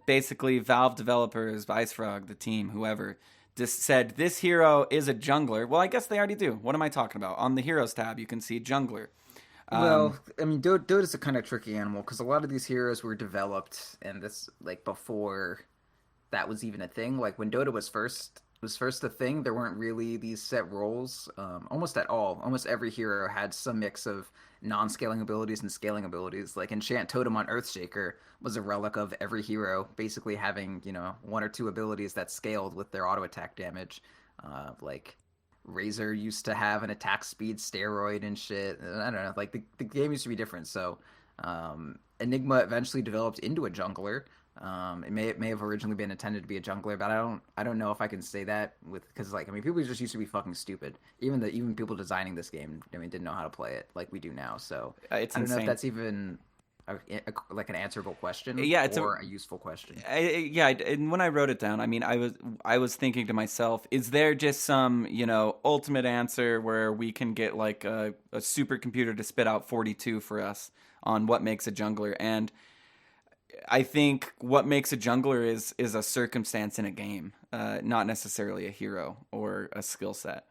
[SPEAKER 2] Basically, Valve developers, Vicefrog, the team, whoever, just said, this hero is a jungler. Well, I guess they already do. What am I talking about? On the Heroes tab, you can see jungler.
[SPEAKER 1] Well, I mean, Dota's a kind of tricky animal because a lot of these heroes were developed, and this, like, before that was even a thing. Like, when Dota was first a thing, there weren't really these set roles almost at all. Almost every hero had some mix of non-scaling abilities and scaling abilities. Like Enchant Totem on Earthshaker was a relic of every hero basically having, one or two abilities that scaled with their auto attack damage. Like Razor used to have an attack speed steroid and shit. I don't know, like the game used to be different. So Enigma eventually developed into a jungler. It may have originally been intended to be a jungler, but I don't know if I can say that because people just used to be fucking stupid. Even people designing this game, didn't know how to play it like we do now. So
[SPEAKER 2] it's
[SPEAKER 1] I don't
[SPEAKER 2] insane.
[SPEAKER 1] know if that's even like an answerable question.
[SPEAKER 2] Yeah, it's
[SPEAKER 1] a useful question.
[SPEAKER 2] And when I wrote it down, I was thinking to myself, is there just some ultimate answer where we can get like a supercomputer to spit out 42 for us on what makes a jungler? And I think what makes a jungler is a circumstance in a game, not necessarily a hero or a skill set.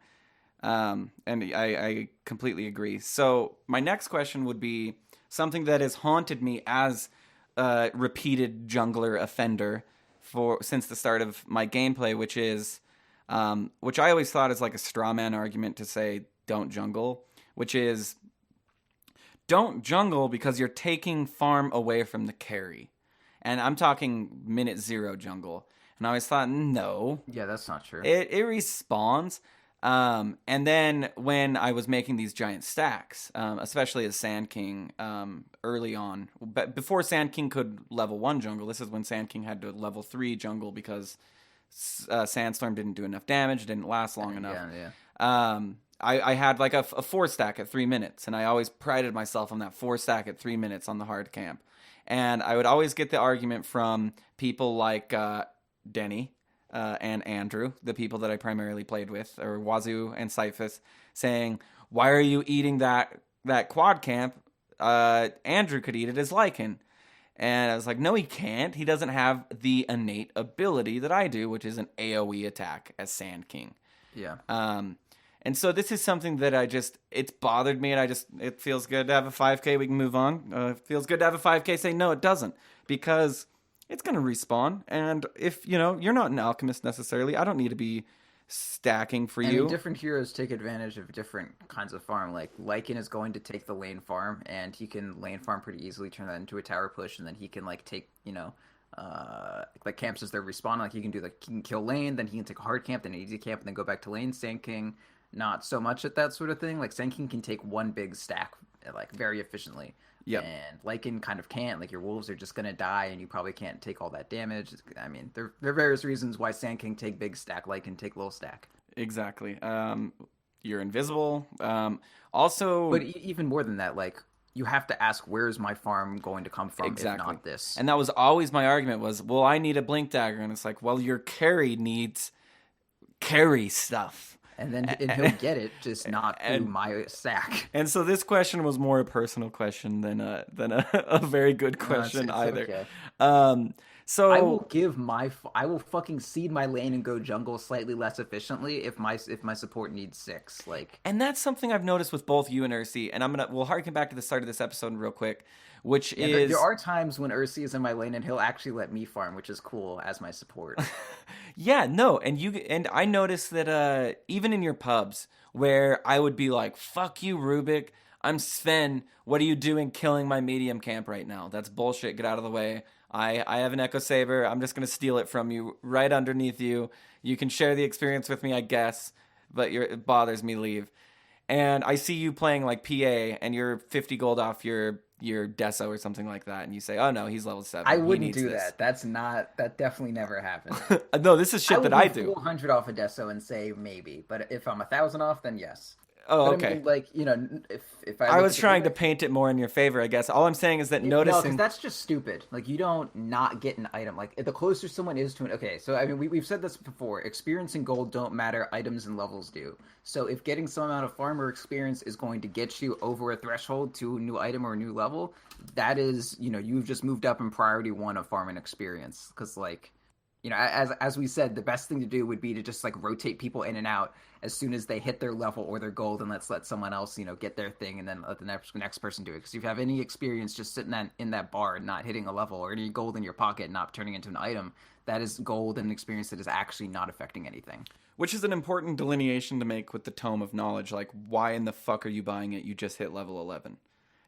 [SPEAKER 2] And I completely agree. So my next question would be something that has haunted me as a repeated jungler offender since the start of my gameplay, which is which I always thought is like a straw man argument to say don't jungle, which is don't jungle because you're taking farm away from the carry. And I'm talking minute 0 jungle. And I always thought, no.
[SPEAKER 1] Yeah, that's not true.
[SPEAKER 2] It respawns. And then when I was making these giant stacks, especially as Sand King early on, but before Sand King could level 1 jungle, this is when Sand King had to level 3 jungle because Sandstorm didn't do enough damage, didn't last long enough.
[SPEAKER 1] Yeah.
[SPEAKER 2] I had like a 4 stack at 3 minutes, and I always prided myself on that 4 stack at 3 minutes on the hard camp. And I would always get the argument from people like Denny and Andrew, the people that I primarily played with, or Wazoo and Cyphus, saying, why are you eating that quad camp? Andrew could eat it as Lycan. And I was like, no, he can't. He doesn't have the innate ability that I do, which is an AoE attack as Sand King.
[SPEAKER 1] Yeah.
[SPEAKER 2] And so this is something that it's bothered me, and it feels good to have a 5K. We can move on. It feels good to have a 5K. Say, no, it doesn't, because it's going to respawn. And if, you're not an alchemist necessarily, I don't need to be stacking for you.
[SPEAKER 1] Different heroes take advantage of different kinds of farm. Like, Lycan is going to take the lane farm, and he can lane farm pretty easily, turn that into a tower push, and then he can, take, like camps as their respawn. Like, he can kill lane, then he can take a hard camp, then an easy camp, and then go back to lane. Sand King, not so much at that sort of thing. Like, Sand King can take one big stack, very efficiently.
[SPEAKER 2] Yep.
[SPEAKER 1] And Lycan kind of can't. Like, your wolves are just going to die, and you probably can't take all that damage. I mean, there are various reasons why Sand King take big stack, Lycan take little stack.
[SPEAKER 2] Exactly. You're invisible. Also,
[SPEAKER 1] But even more than that, like you have to ask, where is my farm going to come from
[SPEAKER 2] exactly.
[SPEAKER 1] if not this?
[SPEAKER 2] And that was always my argument was, well, I need a blink dagger. And it's like, well, your carry needs carry stuff.
[SPEAKER 1] And he'll get it, just not through my sack.
[SPEAKER 2] And so this question was more a personal question than a very good question
[SPEAKER 1] it's
[SPEAKER 2] either.
[SPEAKER 1] Okay.
[SPEAKER 2] So
[SPEAKER 1] I will fucking seed my lane and go jungle slightly less efficiently if my support needs 6. Like,
[SPEAKER 2] and that's something I've noticed with both you and Ursi, and we'll harken back to the start of this episode real quick, which is
[SPEAKER 1] there are times when Ursi is in my lane and he'll actually let me farm, which is cool as my support.
[SPEAKER 2] Yeah, no, and I noticed that even in your pubs where I would be like, "Fuck you, Rubik. I'm Sven. What are you doing killing my medium camp right now? That's bullshit. Get out of the way. I have an Echo Saber. I'm just going to steal it from you right underneath you. You can share the experience with me, I guess, but it bothers me, leave." And I see you playing like PA and you're 50 gold off your Deso or something like that, and you say, "Oh no, he's level 7.
[SPEAKER 1] I wouldn't do that. That definitely never happened.
[SPEAKER 2] No, this is shit that I do.
[SPEAKER 1] 400 off a Deso and say maybe, but if I'm 1,000 off, then yes.
[SPEAKER 2] Oh,
[SPEAKER 1] but
[SPEAKER 2] okay.
[SPEAKER 1] I mean, like, you know, if
[SPEAKER 2] I was trying to paint it more in your favor, I guess. All I'm saying is that noticing...
[SPEAKER 1] No, because that's just stupid. Like, you don't not get an item. Like, the closer someone is to an... Okay, so, I mean, we've said this before. Experience and gold don't matter. Items and levels do. So, if getting some amount of farmer experience is going to get you over a threshold to a new item or a new level, that is, you know, you've just moved up in priority 1 of farming experience. Because, like... You know, as we said, the best thing to do would be to just like rotate people in and out as soon as they hit their level or their gold, and let's let someone else, you know, get their thing, and then let the next person do it. Because if you have any experience just sitting in that bar and not hitting a level, or any gold in your pocket and not turning into an item, that is gold and experience that is actually not affecting anything.
[SPEAKER 2] Which is an important delineation to make with the Tome of Knowledge. Like, why in the fuck are you buying it? You just hit level 11.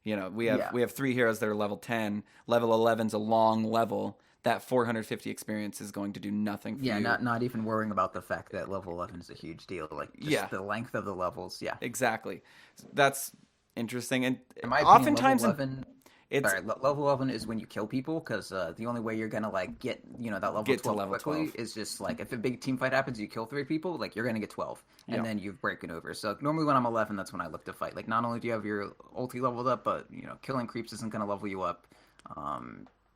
[SPEAKER 2] You know, we have 3 heroes that are level 10. Level 11's a long level. That 450 experience is going to do nothing for you.
[SPEAKER 1] Yeah, not even worrying about the fact that level 11 is a huge deal. Like, just the length of the levels, yeah.
[SPEAKER 2] Exactly. That's interesting. And
[SPEAKER 1] in my
[SPEAKER 2] oftentimes...
[SPEAKER 1] opinion, level 11 is when you kill people, because the only way you're going to, like, get, you know, that level 12 quickly 12. Is just, like, if a big team fight happens, you kill 3 people, like, you're going to get 12. And then you've broken over. So, normally when I'm 11, that's when I look to fight. Like, not only do you have your ulti leveled up, but, you know, killing creeps isn't going to level you up.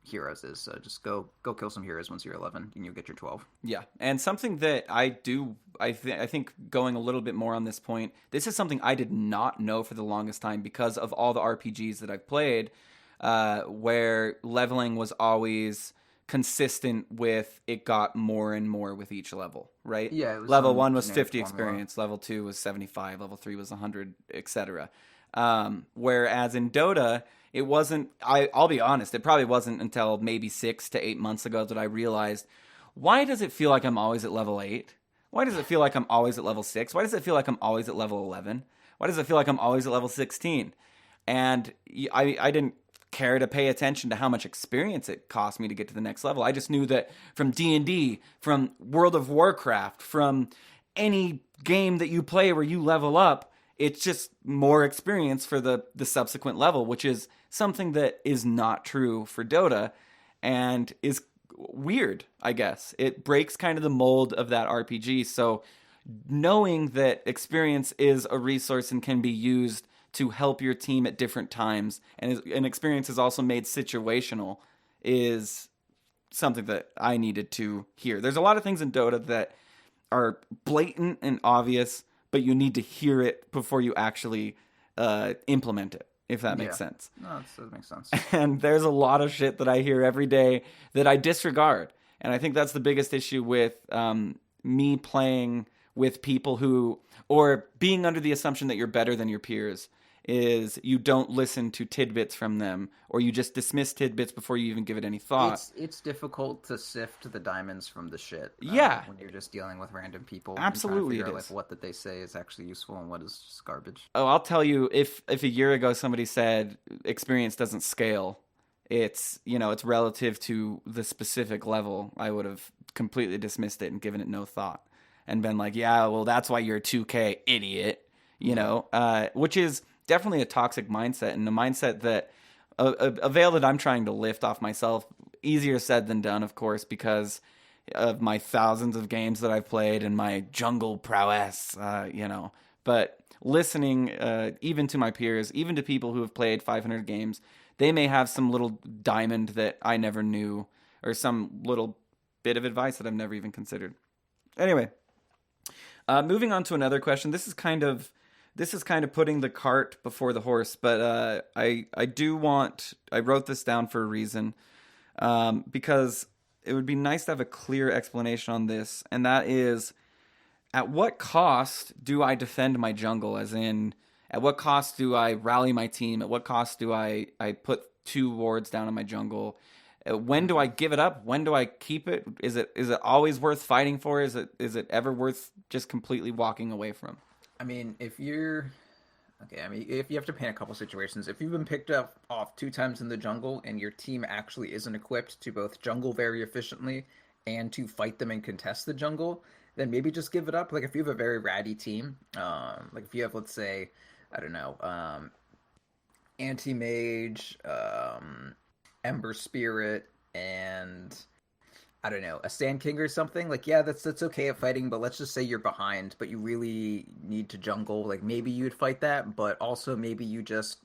[SPEAKER 1] Heroes is, so just go kill some heroes once you're 11 and you'll get your 12.
[SPEAKER 2] Yeah, and something that I think going a little bit more on this point, this is something I did not know for the longest time because of all the RPGs that I've played, where leveling was always consistent with it got more and more with each level, right?
[SPEAKER 1] Yeah,
[SPEAKER 2] level 1 was 50 experience, level 2 was 75, level 3 was 100, etc. Whereas in Dota, it wasn't, I'll be honest, it probably wasn't until maybe 6 to 8 months ago that I realized, why does it feel like I'm always at level 8? Why does it feel like I'm always at level 6? Why does it feel like I'm always at level 11? Why does it feel like I'm always at level 16? And I didn't care to pay attention to how much experience it cost me to get to the next level. I just knew that from D&D, from World of Warcraft, from any game that you play where you level up, it's just more experience for the subsequent level, which is something that is not true for Dota and is weird, I guess. It breaks kind of the mold of that RPG. So knowing that experience is a resource and can be used to help your team at different times, and experience is also made situational, is something that I needed to hear. There's a lot of things in Dota that are blatant and obvious, but you need to hear it before you actually implement it, if that makes sense.
[SPEAKER 1] No, that makes sense.
[SPEAKER 2] And there's a lot of shit that I hear every day that I disregard. And I think that's the biggest issue with me playing with people who, or being under the assumption that you're better than your peers, is you don't listen to tidbits from them, or you just dismiss tidbits before you even give it any thought.
[SPEAKER 1] It's difficult to sift the diamonds from the shit. When you're just dealing with random people.
[SPEAKER 2] Absolutely,
[SPEAKER 1] it is. Like, what that they say is actually useful and what is just garbage.
[SPEAKER 2] Oh, I'll tell you, if a year ago somebody said experience doesn't scale, it's relative to the specific level, I would have completely dismissed it and given it no thought and been like, yeah, well, that's why you're a 2K idiot, which is definitely a toxic mindset, and a mindset that a veil that I'm trying to lift off myself. Easier said than done, of course, because of my thousands of games that I've played and my jungle prowess, But listening, even to my peers, even to people who have played 500 games, they may have some little diamond that I never knew, or some little bit of advice that I've never even considered. Anyway, moving on to another question. This is kind of putting the cart before the horse, but I wrote this down for a reason, because it would be nice to have a clear explanation on this, and that is, at what cost do I defend my jungle? As in, at what cost do I rally my team? At what cost do I put 2 wards down on my jungle? When do I give it up? When do I keep it? Is it always worth fighting for? Is it ever worth just completely walking away from?
[SPEAKER 1] I mean, if you have to paint a couple situations. If you've been picked up off 2 times in the jungle and your team actually isn't equipped to both jungle very efficiently and to fight them and contest the jungle, then maybe just give it up. Like if you have a very ratty team, like if you have, let's say, I don't know, Anti-Mage, Ember Spirit, and I don't know, a Sand King or something, like, yeah, that's okay at fighting, but let's just say you're behind, but you really need to jungle, like, maybe you'd fight that, but also maybe you just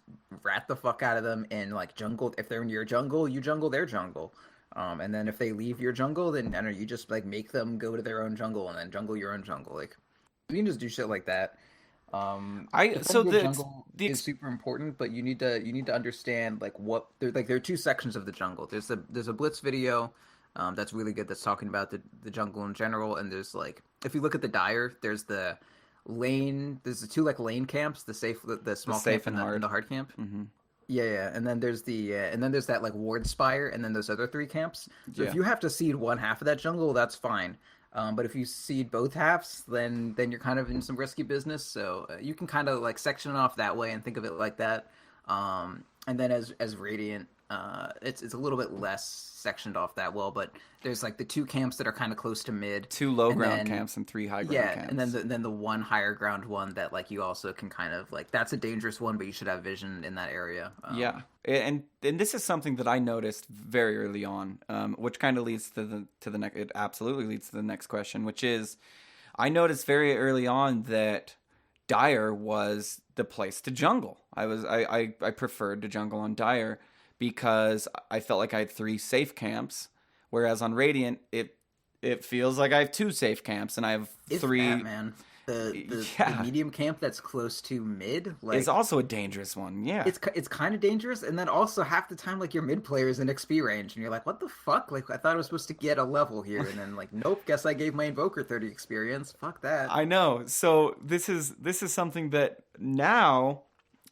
[SPEAKER 1] rat the fuck out of them and, like, jungle. If they're in your jungle, you jungle their jungle. And then if they leave your jungle, then, I don't know, you just, like, make them go to their own jungle and then jungle your own jungle. Like, you can just do shit like that. The jungle is super important, but you need to understand, like, there are 2 sections of the jungle. There's a Blitz video that's really good, that's talking about the jungle in general, and there's, like, if you look at the Dire, there's the 2 like lane camps, the small camp and the hard camp.
[SPEAKER 2] Mm-hmm.
[SPEAKER 1] Yeah, and then there's there's that, like, ward spire, and then those other 3 camps. So if you have to seed one half of that jungle, that's fine. But if you seed both halves, then you're kind of in some risky business. So you can kind of, like, section it off that way and think of it like that. And then as Radiant, it's a little bit less sectioned off that well. But there's, like, the 2 camps that are kind of close to mid,
[SPEAKER 2] 2 low ground camps and 3 high ground camps.
[SPEAKER 1] And then the 1 higher ground one that, like, you also can kind of, like, that's a dangerous one, but you should have vision in that area.
[SPEAKER 2] And this is something that I noticed very early on, which kind of leads to the next. It absolutely leads to the next question, which is, I noticed very early on that Dire was the place to jungle. I preferred to jungle on Dire because I felt like I had 3 safe camps, whereas on Radiant it feels like I have 2 safe camps and I have 3.
[SPEAKER 1] That, man. The medium camp that's close to mid, like,
[SPEAKER 2] is also a dangerous one. Yeah,
[SPEAKER 1] it's kind of dangerous, and then also half the time, like, your mid player is in XP range, and you're like, what the fuck? Like, I thought I was supposed to get a level here, and then, like, nope, guess I gave my invoker 30 experience. Fuck that.
[SPEAKER 2] I know. So this is something that now,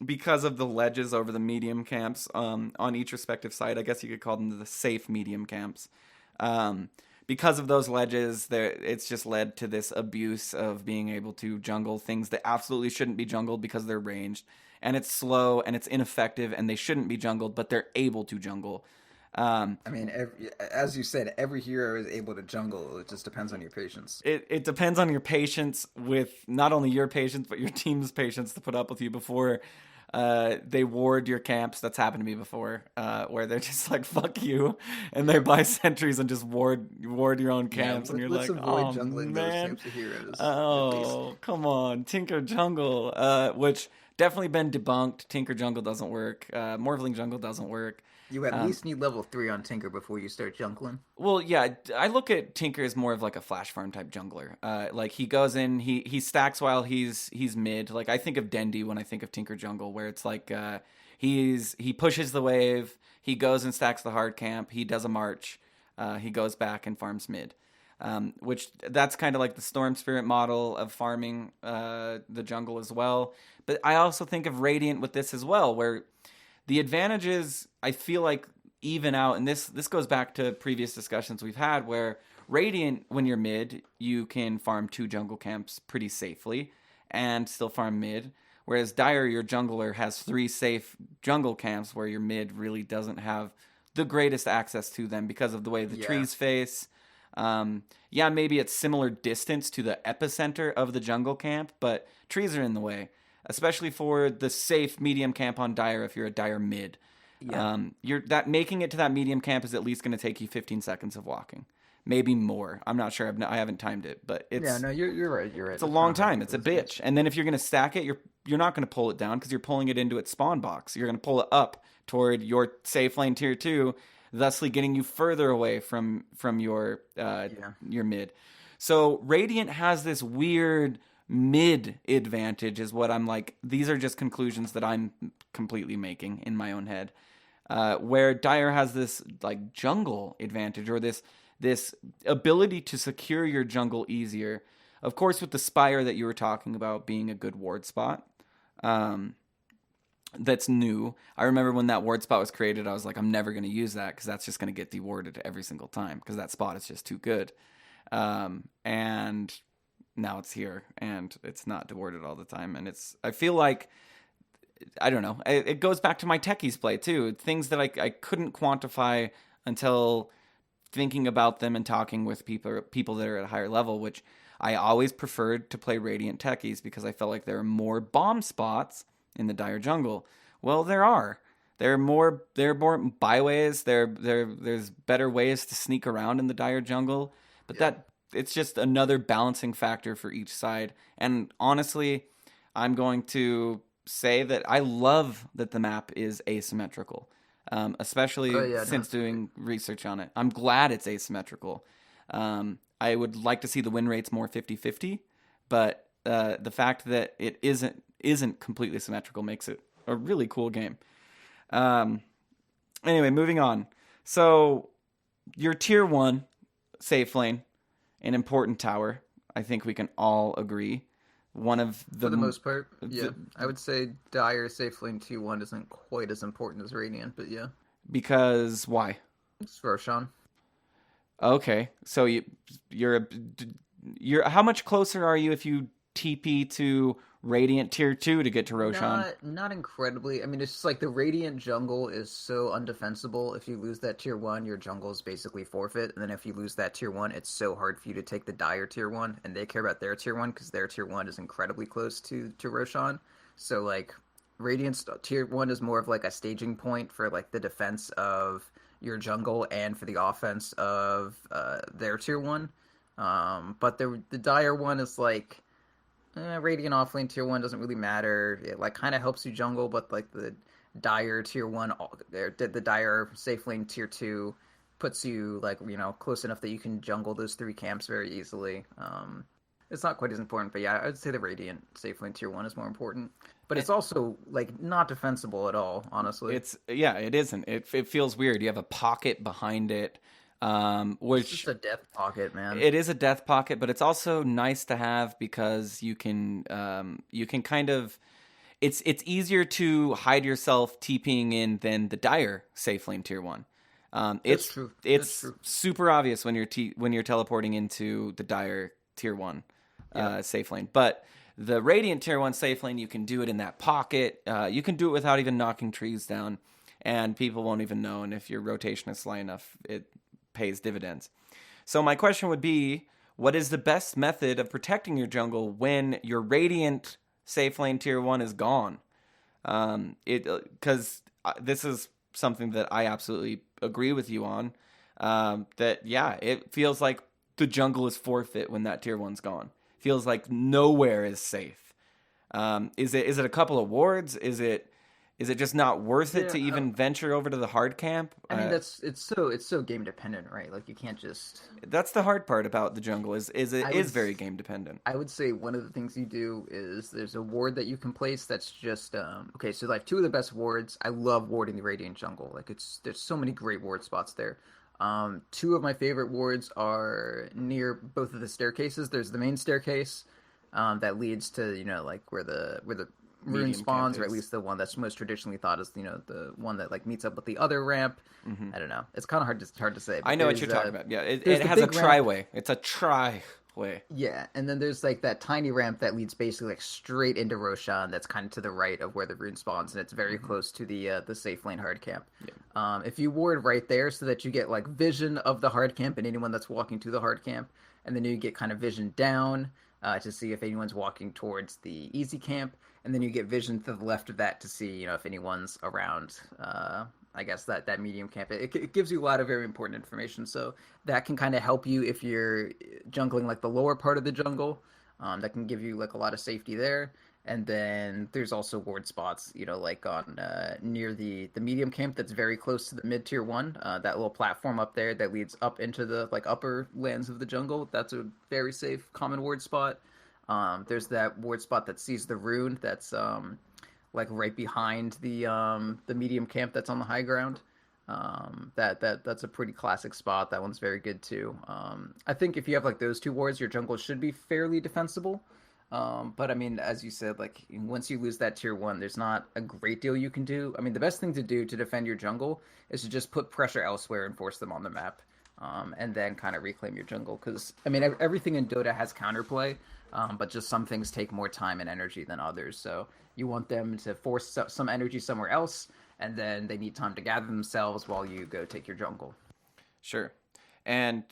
[SPEAKER 2] because of the ledges over the medium camps on each respective side, I guess you could call them the safe medium camps. Because of those ledges, it's just led to this abuse of being able to jungle things that absolutely shouldn't be jungled because they're ranged. And it's slow and it's ineffective and they shouldn't be jungled, but they're able to jungle.
[SPEAKER 1] I mean, as you said, every hero is able to jungle. It just depends on your patience.
[SPEAKER 2] It depends on your patience, with not only your patience, but your team's patience to put up with you before they ward your camps. That's happened to me before, where they're just like, fuck you, and they buy sentries and just ward your own camps, and you're like, oh
[SPEAKER 1] jungling
[SPEAKER 2] man,
[SPEAKER 1] those types of heroes.
[SPEAKER 2] Oh, come on, Tinker Jungle, which definitely been debunked. Tinker Jungle doesn't work. Morphling Jungle doesn't work.
[SPEAKER 1] You at least need level 3 on Tinker before you start jungling.
[SPEAKER 2] Well, yeah, I look at Tinker as more of like a flash farm type jungler. Like, he goes in, he stacks while he's mid. Like, I think of Dendi when I think of Tinker Jungle, where it's like he pushes the wave, he goes and stacks the hard camp, he does a march, he goes back and farms mid. Which that's kind of like the Storm Spirit model of farming the jungle as well. But I also think of Radiant with this as well, where the advantages, I feel like, even out, and this goes back to previous discussions we've had, where Radiant, when you're mid, you can farm 2 jungle camps pretty safely and still farm mid, whereas Dire, your jungler, has 3 safe jungle camps where your mid really doesn't have the greatest access to them because of the way the trees face. Maybe it's similar distance to the epicenter of the jungle camp, but trees are in the way, especially for the safe medium camp on Dire if you're a Dire mid. Making it to that medium camp is at least going to take you 15 seconds of walking. maybe more. I'm not sure. I haven't timed it, but it's
[SPEAKER 1] Yeah, no, you're right. You're right.
[SPEAKER 2] it's a long time. It's a bitch. And then if you're gonna stack it, you're not gonna pull it down because you're pulling it into its spawn box. You're gonna pull it up toward your safe lane tier 2, thusly getting you further away from your mid. So Radiant has this weird mid advantage, is what I'm like. These are just conclusions that I'm completely making in my own head. Where Dire has this like jungle advantage, or this ability to secure your jungle easier. Of course, with the Spire that you were talking about being a good ward spot. That's new. I remember when that ward spot was created, I was like, I'm never going to use that because that's just going to get dewarded every single time because that spot is just too good. And now it's here and it's not dewarded all the time. And I feel like, I don't know, it goes back to my techies play too. Things that I couldn't quantify until thinking about them and talking with people that are at a higher level, which I always preferred to play Radiant techies because I felt like there are more bomb spots in the Dire jungle. Well, there are. There are more byways. There's better ways to sneak around in the Dire jungle. But it's just another balancing factor for each side. And honestly, I'm going to say that I love that the map is asymmetrical. Especially since doing research on it. I'm glad it's asymmetrical. I would like to see the win rates more 50-50, but the fact that it isn't completely symmetrical makes it a really cool game. Anyway, moving on. So your tier 1 safe lane, an important tower. I think we can all agree. One of the...
[SPEAKER 1] For the most part, yeah. I would say Dire safe lane 2-1 isn't quite as important as Radiant, but yeah.
[SPEAKER 2] Because why?
[SPEAKER 1] It's Roshan.
[SPEAKER 2] Okay, so you're how much closer are you if you TP to Radiant tier 2 to get to Roshan?
[SPEAKER 1] Not incredibly. I mean, it's just like the Radiant jungle is so undefensible. If you lose that tier 1, your jungle is basically forfeit. And then if you lose that tier 1, it's so hard for you to take the Dire tier 1. And they care about their tier 1 because their tier 1 is incredibly close to Roshan. So, like, Radiant's tier 1 is more of like a staging point for like the defense of your jungle and for the offense of their tier 1. But the Dire one is like... Radiant offlane tier 1 doesn't really matter. It like kind of helps you jungle, but like the Dire tier 1, the Dire safe lane tier 2 puts you like, you know, close enough that you can jungle those 3 camps very easily. It's not quite as important, but yeah, I would say the Radiant safe lane tier 1 is more important. But it's also like not defensible at all, honestly.
[SPEAKER 2] It isn't. It feels weird. You have a pocket behind it. Which
[SPEAKER 1] it's just a death pocket, man.
[SPEAKER 2] It is a death pocket, but it's also nice to have because you can kind of, it's easier to hide yourself TPing in than the Dire safe lane tier 1. It's true. It's super obvious when you're teleporting into the Dire tier 1 safe lane, but the Radiant tier 1 safe lane, you can do it in that pocket. You can do it without even knocking trees down, and people won't even know. And if your rotation is sly enough, it pays dividends. So my question would be, what is the best method of protecting your jungle when your Radiant safe lane tier 1 is gone? Because this is something that I absolutely agree with you on. It feels like the jungle is forfeit when that tier 1's gone. Feels like nowhere is safe. Is it a couple of wards? Is it just not worth it to even venture over to the hard camp?
[SPEAKER 1] I mean, it's so game dependent, right? Like you can't just.
[SPEAKER 2] That's the hard part about the jungle is very game dependent.
[SPEAKER 1] I would say one of the things you do is there's a ward that you can place that's just okay. So like 2 of the best wards. I love warding the Radiant jungle. Like there's so many great ward spots there. 2 of my favorite wards are near both of the staircases. There's the main staircase that leads to, you know, like where the rune spawns, or at least the one that's most traditionally thought as, you know, the one that like meets up with the other ramp. Mm-hmm. I don't know. It's kind of hard to say.
[SPEAKER 2] I know what you're talking about. Yeah, it has a tri-way. It's a tri-way.
[SPEAKER 1] Yeah, and then there's like that tiny ramp that leads basically like straight into Roshan. That's kind of to the right of where the rune spawns, and it's very close to the safe lane hard camp. Yeah. If you ward right there, so that you get like vision of the hard camp and anyone that's walking to the hard camp, and then you get kind of vision down to see if anyone's walking towards the easy camp. And then you get vision to the left of that to see, you know, if anyone's around I guess that medium camp. It gives you a lot of very important information, so that can kind of help you if you're jungling like the lower part of the jungle. That can give you like a lot of safety there. And then there's also ward spots, like on near the medium camp that's very close to the mid tier one. That little platform up there that leads up into the like upper lands of the jungle. That's a very safe common ward spot. There's that ward spot that sees the rune. That's like right behind the medium camp that's on the high ground. That's a pretty classic spot. That one's very good too. I think if you have like those two wards, your jungle should be fairly defensible. But I mean, as you said, like once you lose that tier one, there's not a great deal you can do. I mean, the best thing to do to defend your jungle is to just put pressure elsewhere and force them on the map, and then kind of reclaim your jungle. Because I mean, everything in Dota has counterplay, but just some things take more time and energy than others. So you want them to force some energy somewhere else, and then they need time to gather themselves while you go take your jungle.
[SPEAKER 2] Sure, and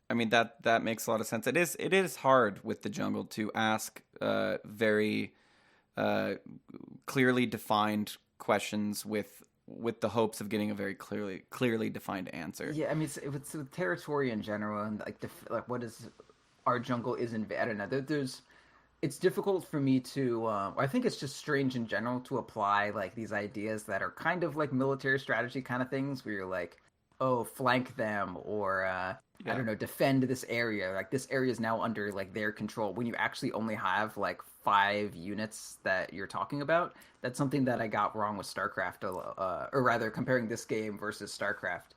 [SPEAKER 2] I mean that makes a lot of sense. It is hard with the jungle to ask very clearly defined questions with the hopes of getting a very clearly defined answer.
[SPEAKER 1] Yeah, I mean it's the territory in general, and like what is our jungle is in. I don't know. It's difficult for me to. I think it's just strange in general to apply like these ideas that are kind of like military strategy kind of things, where you're like, oh, flank them, or I don't know, defend this area. Like this area is now under like their control. When you actually only have like 5 units that you're talking about, that's something that I got wrong with StarCraft, or rather comparing this game versus StarCraft.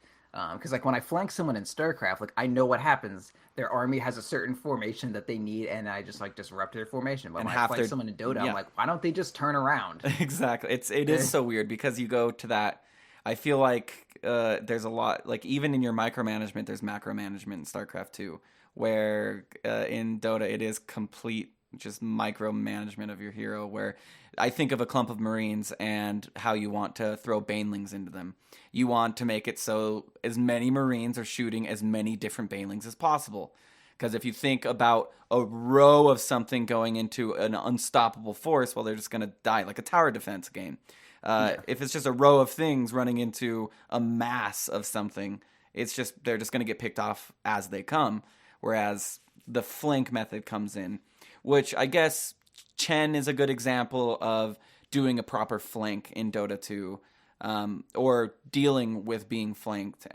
[SPEAKER 1] Because like when I flank someone in StarCraft, like I know what happens. Their army has a certain formation that they need, and I just like disrupt their formation. But when I flank someone in Dota, I'm like, why don't they just turn around?
[SPEAKER 2] Exactly. It is so weird because you go to that. I feel like there's a lot, like even in your micromanagement, there's macro management in StarCraft 2, where in Dota it is complete just micromanagement of your hero, where I think of a clump of Marines and how you want to throw banelings into them. You want to make it so as many Marines are shooting as many different banelings as possible. Because if you think about a row of something going into an unstoppable force, well, they're just going to die, like a tower defense game. If it's just a row of things running into a mass of something, they're just going to get picked off as they come. Whereas the flank method comes in, which I guess Chen is a good example of doing a proper flank in Dota 2, or dealing with being flanked,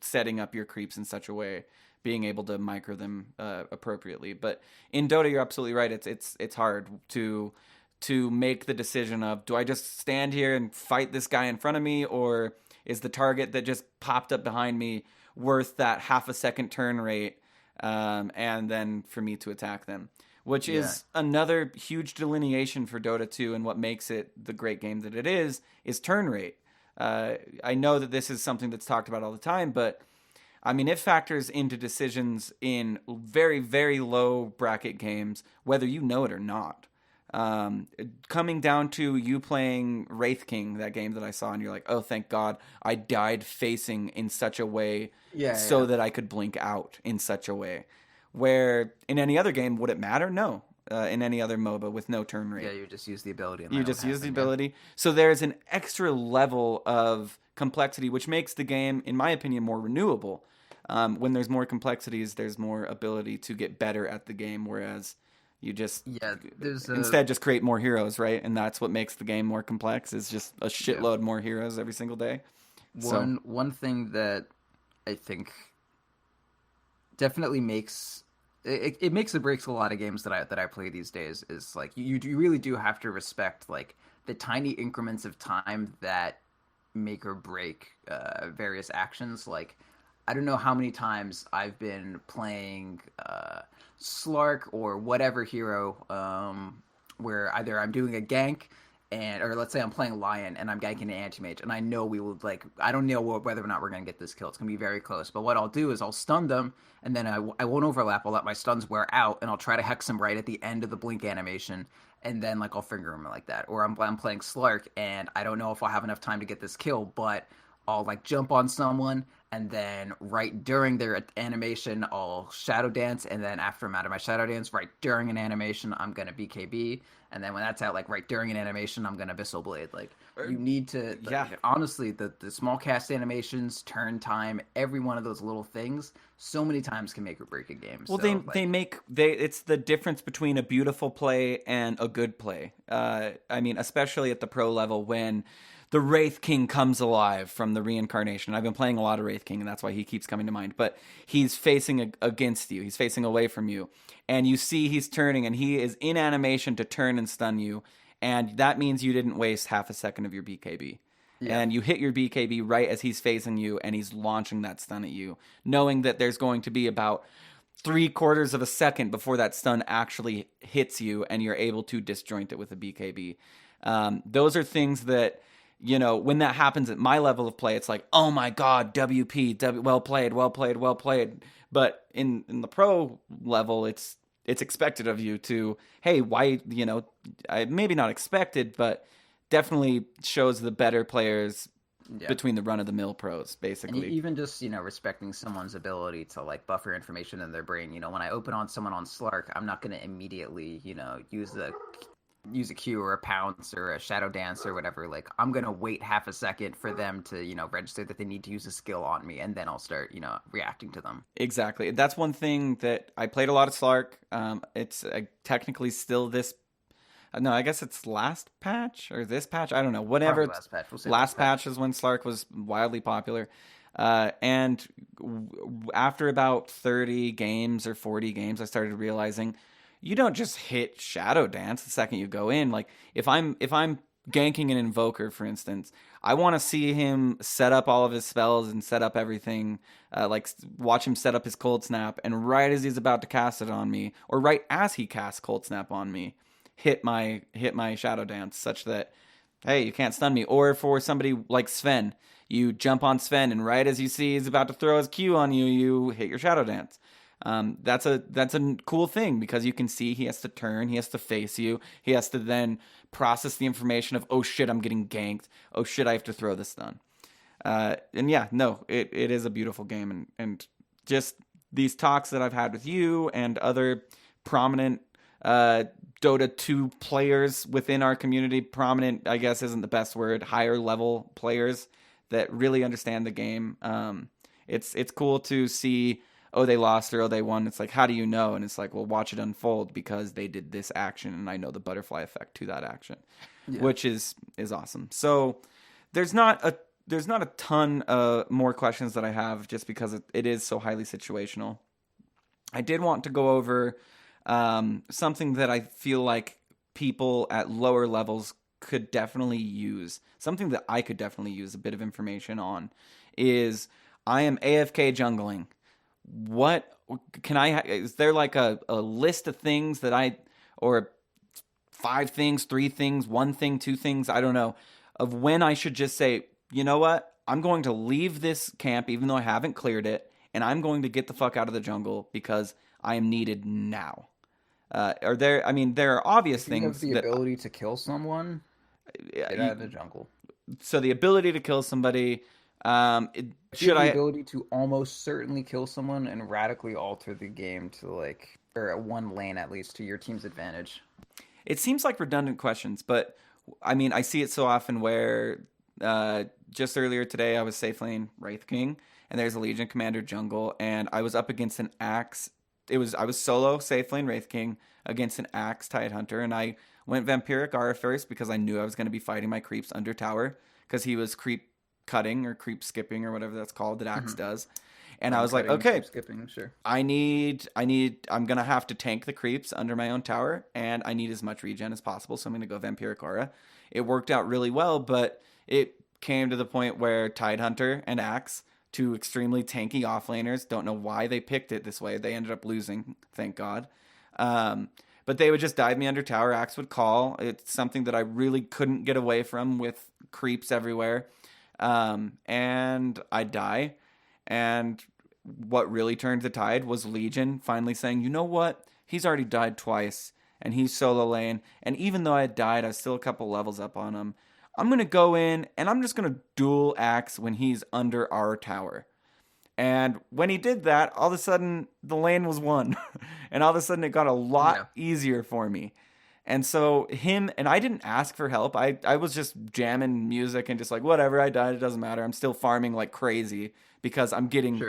[SPEAKER 2] setting up your creeps in such a way, being able to micro them appropriately. But in Dota, you're absolutely right. It's hard to make the decision of, do I just stand here and fight this guy in front of me, or is the target that just popped up behind me worth that half a second turn rate, and then for me to attack them? Which is another huge delineation for Dota 2, and what makes it the great game that it is turn rate. I know that this is something that's talked about all the time, but I mean, it factors into decisions in very, very low bracket games, whether you know it or not. Coming down to you playing Wraith King, that game that I saw, and you're like, oh, thank God I died facing in such a way that I could blink out in such a way. Where in any other game, would it matter? No. In any other MOBA with no turn rate.
[SPEAKER 1] Yeah, you just use the ability.
[SPEAKER 2] You just use the ability. So there's an extra level of complexity, which makes the game, in my opinion, more renewable. When there's more complexities, there's more ability to get better at the game, whereas you just instead just create more heroes, right? And that's what makes the game more complex, is just a shitload more heroes every single day.
[SPEAKER 1] One thing that I think definitely makes it makes or breaks a lot of games that I play these days is like you really do have to respect like the tiny increments of time that make or break various actions. Like I don't know how many times I've been playing Slark or whatever hero where either I'm doing a gank or let's say I'm playing Lion and I'm ganking an anti-mage, and I know we will I don't know whether or not we're going to get this kill. It's going to be very close. But what I'll do is I'll stun them, and then I won't overlap. I'll let my stuns wear out, and I'll try to hex them right at the end of the blink animation, and then like I'll finger them like that. Or I'm playing Slark, and I don't know if I'll have enough time to get this kill, but I'll like jump on someone, and then right during their animation, I'll shadow dance, and then after I'm out of my shadow dance, right during an animation, I'm gonna BKB, and then when that's out, like right during an animation, I'm gonna Abyssal Blade. Like you need to, honestly, the small cast animations, turn time, every one of those little things, so many times can make or break a game.
[SPEAKER 2] Well,
[SPEAKER 1] so,
[SPEAKER 2] it's the difference between a beautiful play and a good play. I mean, especially at the pro level when the Wraith King comes alive from the reincarnation. I've been playing a lot of Wraith King, and that's why he keeps coming to mind. But he's facing against you. He's facing away from you. And you see he's turning, and he is in animation to turn and stun you. And that means you didn't waste half a second of your BKB. Yeah. And you hit your BKB right as he's facing you, and he's launching that stun at you, knowing that there's going to be about 3/4 of a second before that stun actually hits you, and you're able to disjoint it with a BKB. Those are things that, you know, when that happens at my level of play, it's like, oh my God, well played. But in the pro level, it's expected of you to, hey, why, you know, maybe not expected, but definitely shows the better players between the run-of-the-mill pros, basically.
[SPEAKER 1] And even just, you know, respecting someone's ability to, like, buffer information in their brain. You know, when I open on someone on Slark, I'm not going to immediately, you know, use a Q or a pounce or a shadow dance or whatever. Like, I'm going to wait half a second for them to, you know, register that they need to use a skill on me, and then I'll start, you know, reacting to them.
[SPEAKER 2] Exactly. That's one thing that I played a lot of Slark. It's technically still this. No, I guess it's last patch or this patch. I don't know. Whatever.
[SPEAKER 1] Last patch.
[SPEAKER 2] Last patch is when Slark was wildly popular. And after about 30 games or 40 games, I started realizing you don't just hit Shadow Dance the second you go in. Like if I'm ganking an Invoker, for instance, I want to see him set up all of his spells and set up everything. Like watch him set up his Cold Snap, and right as he's about to cast it on me, or right as he casts Cold Snap on me, hit my Shadow Dance such that, hey, you can't stun me. Or for somebody like Sven, you jump on Sven, and right as you see he's about to throw his Q on you, you hit your Shadow Dance. That's a cool thing because you can see he has to turn, he has to face you, he has to then process the information of, oh shit, I'm getting ganked, oh shit, I have to throw this stun. And yeah, no, it is a beautiful game, and just these talks that I've had with you and other prominent Dota 2 players within our community, prominent, I guess isn't the best word, higher level players that really understand the game. It's cool to see, oh, they lost or oh, they won. It's like, how do you know? And it's like, well, watch it unfold because they did this action and I know the butterfly effect to that action, which is awesome. So there's not a ton more questions that I have just because it is so highly situational. I did want to go over something that I feel like people at lower levels could definitely use. Something that I could definitely use a bit of information on is I am AFK jungling. What can is there like a list of things that or 5 things, 3 things, 1 thing, 2 things, I don't know, of when I should just say, you know what, I'm going to leave this camp even though I haven't cleared it, and I'm going to get the fuck out of the jungle because I am needed now. There are obvious things.
[SPEAKER 1] You have the ability to kill someone, get out of the jungle.
[SPEAKER 2] So the ability to kill somebody, the
[SPEAKER 1] ability to almost certainly kill someone and radically alter the game to or at one lane at least to your team's advantage.
[SPEAKER 2] It seems like redundant questions, but I mean, I see it so often where just earlier today I was safe lane Wraith King and there's a Legion Commander jungle and I was up against an Axe. I was solo safe lane Wraith King against an Axe Tidehunter, and I went Vampiric Aura first because I knew I was going to be fighting my creeps under tower because he was creep cutting or creep skipping or whatever that's called that Axe does. And I was like, okay,
[SPEAKER 1] skipping, sure.
[SPEAKER 2] I'm going to have to tank the creeps under my own tower, and I need as much regen as possible, so I'm going to go Vampiric Aura. It worked out really well, but it came to the point where Tidehunter and Axe, 2 extremely tanky offlaners, don't know why they picked it this way. They ended up losing, thank God. But they would just dive me under tower. Axe would call. It's something that I really couldn't get away from with creeps everywhere. And I'd die. And what really turned the tide was Legion finally saying, you know what? He's already died twice, and he's solo lane. And even though I had died, I was still a couple levels up on him. I'm going to go in and I'm just going to dual axe when he's under our tower. And when he did that, all of a sudden the lane was won. And all of a sudden it got a lot easier for me. And so I didn't ask for help. I was just jamming music and just like, whatever, I died, it doesn't matter. I'm still farming like crazy because I'm getting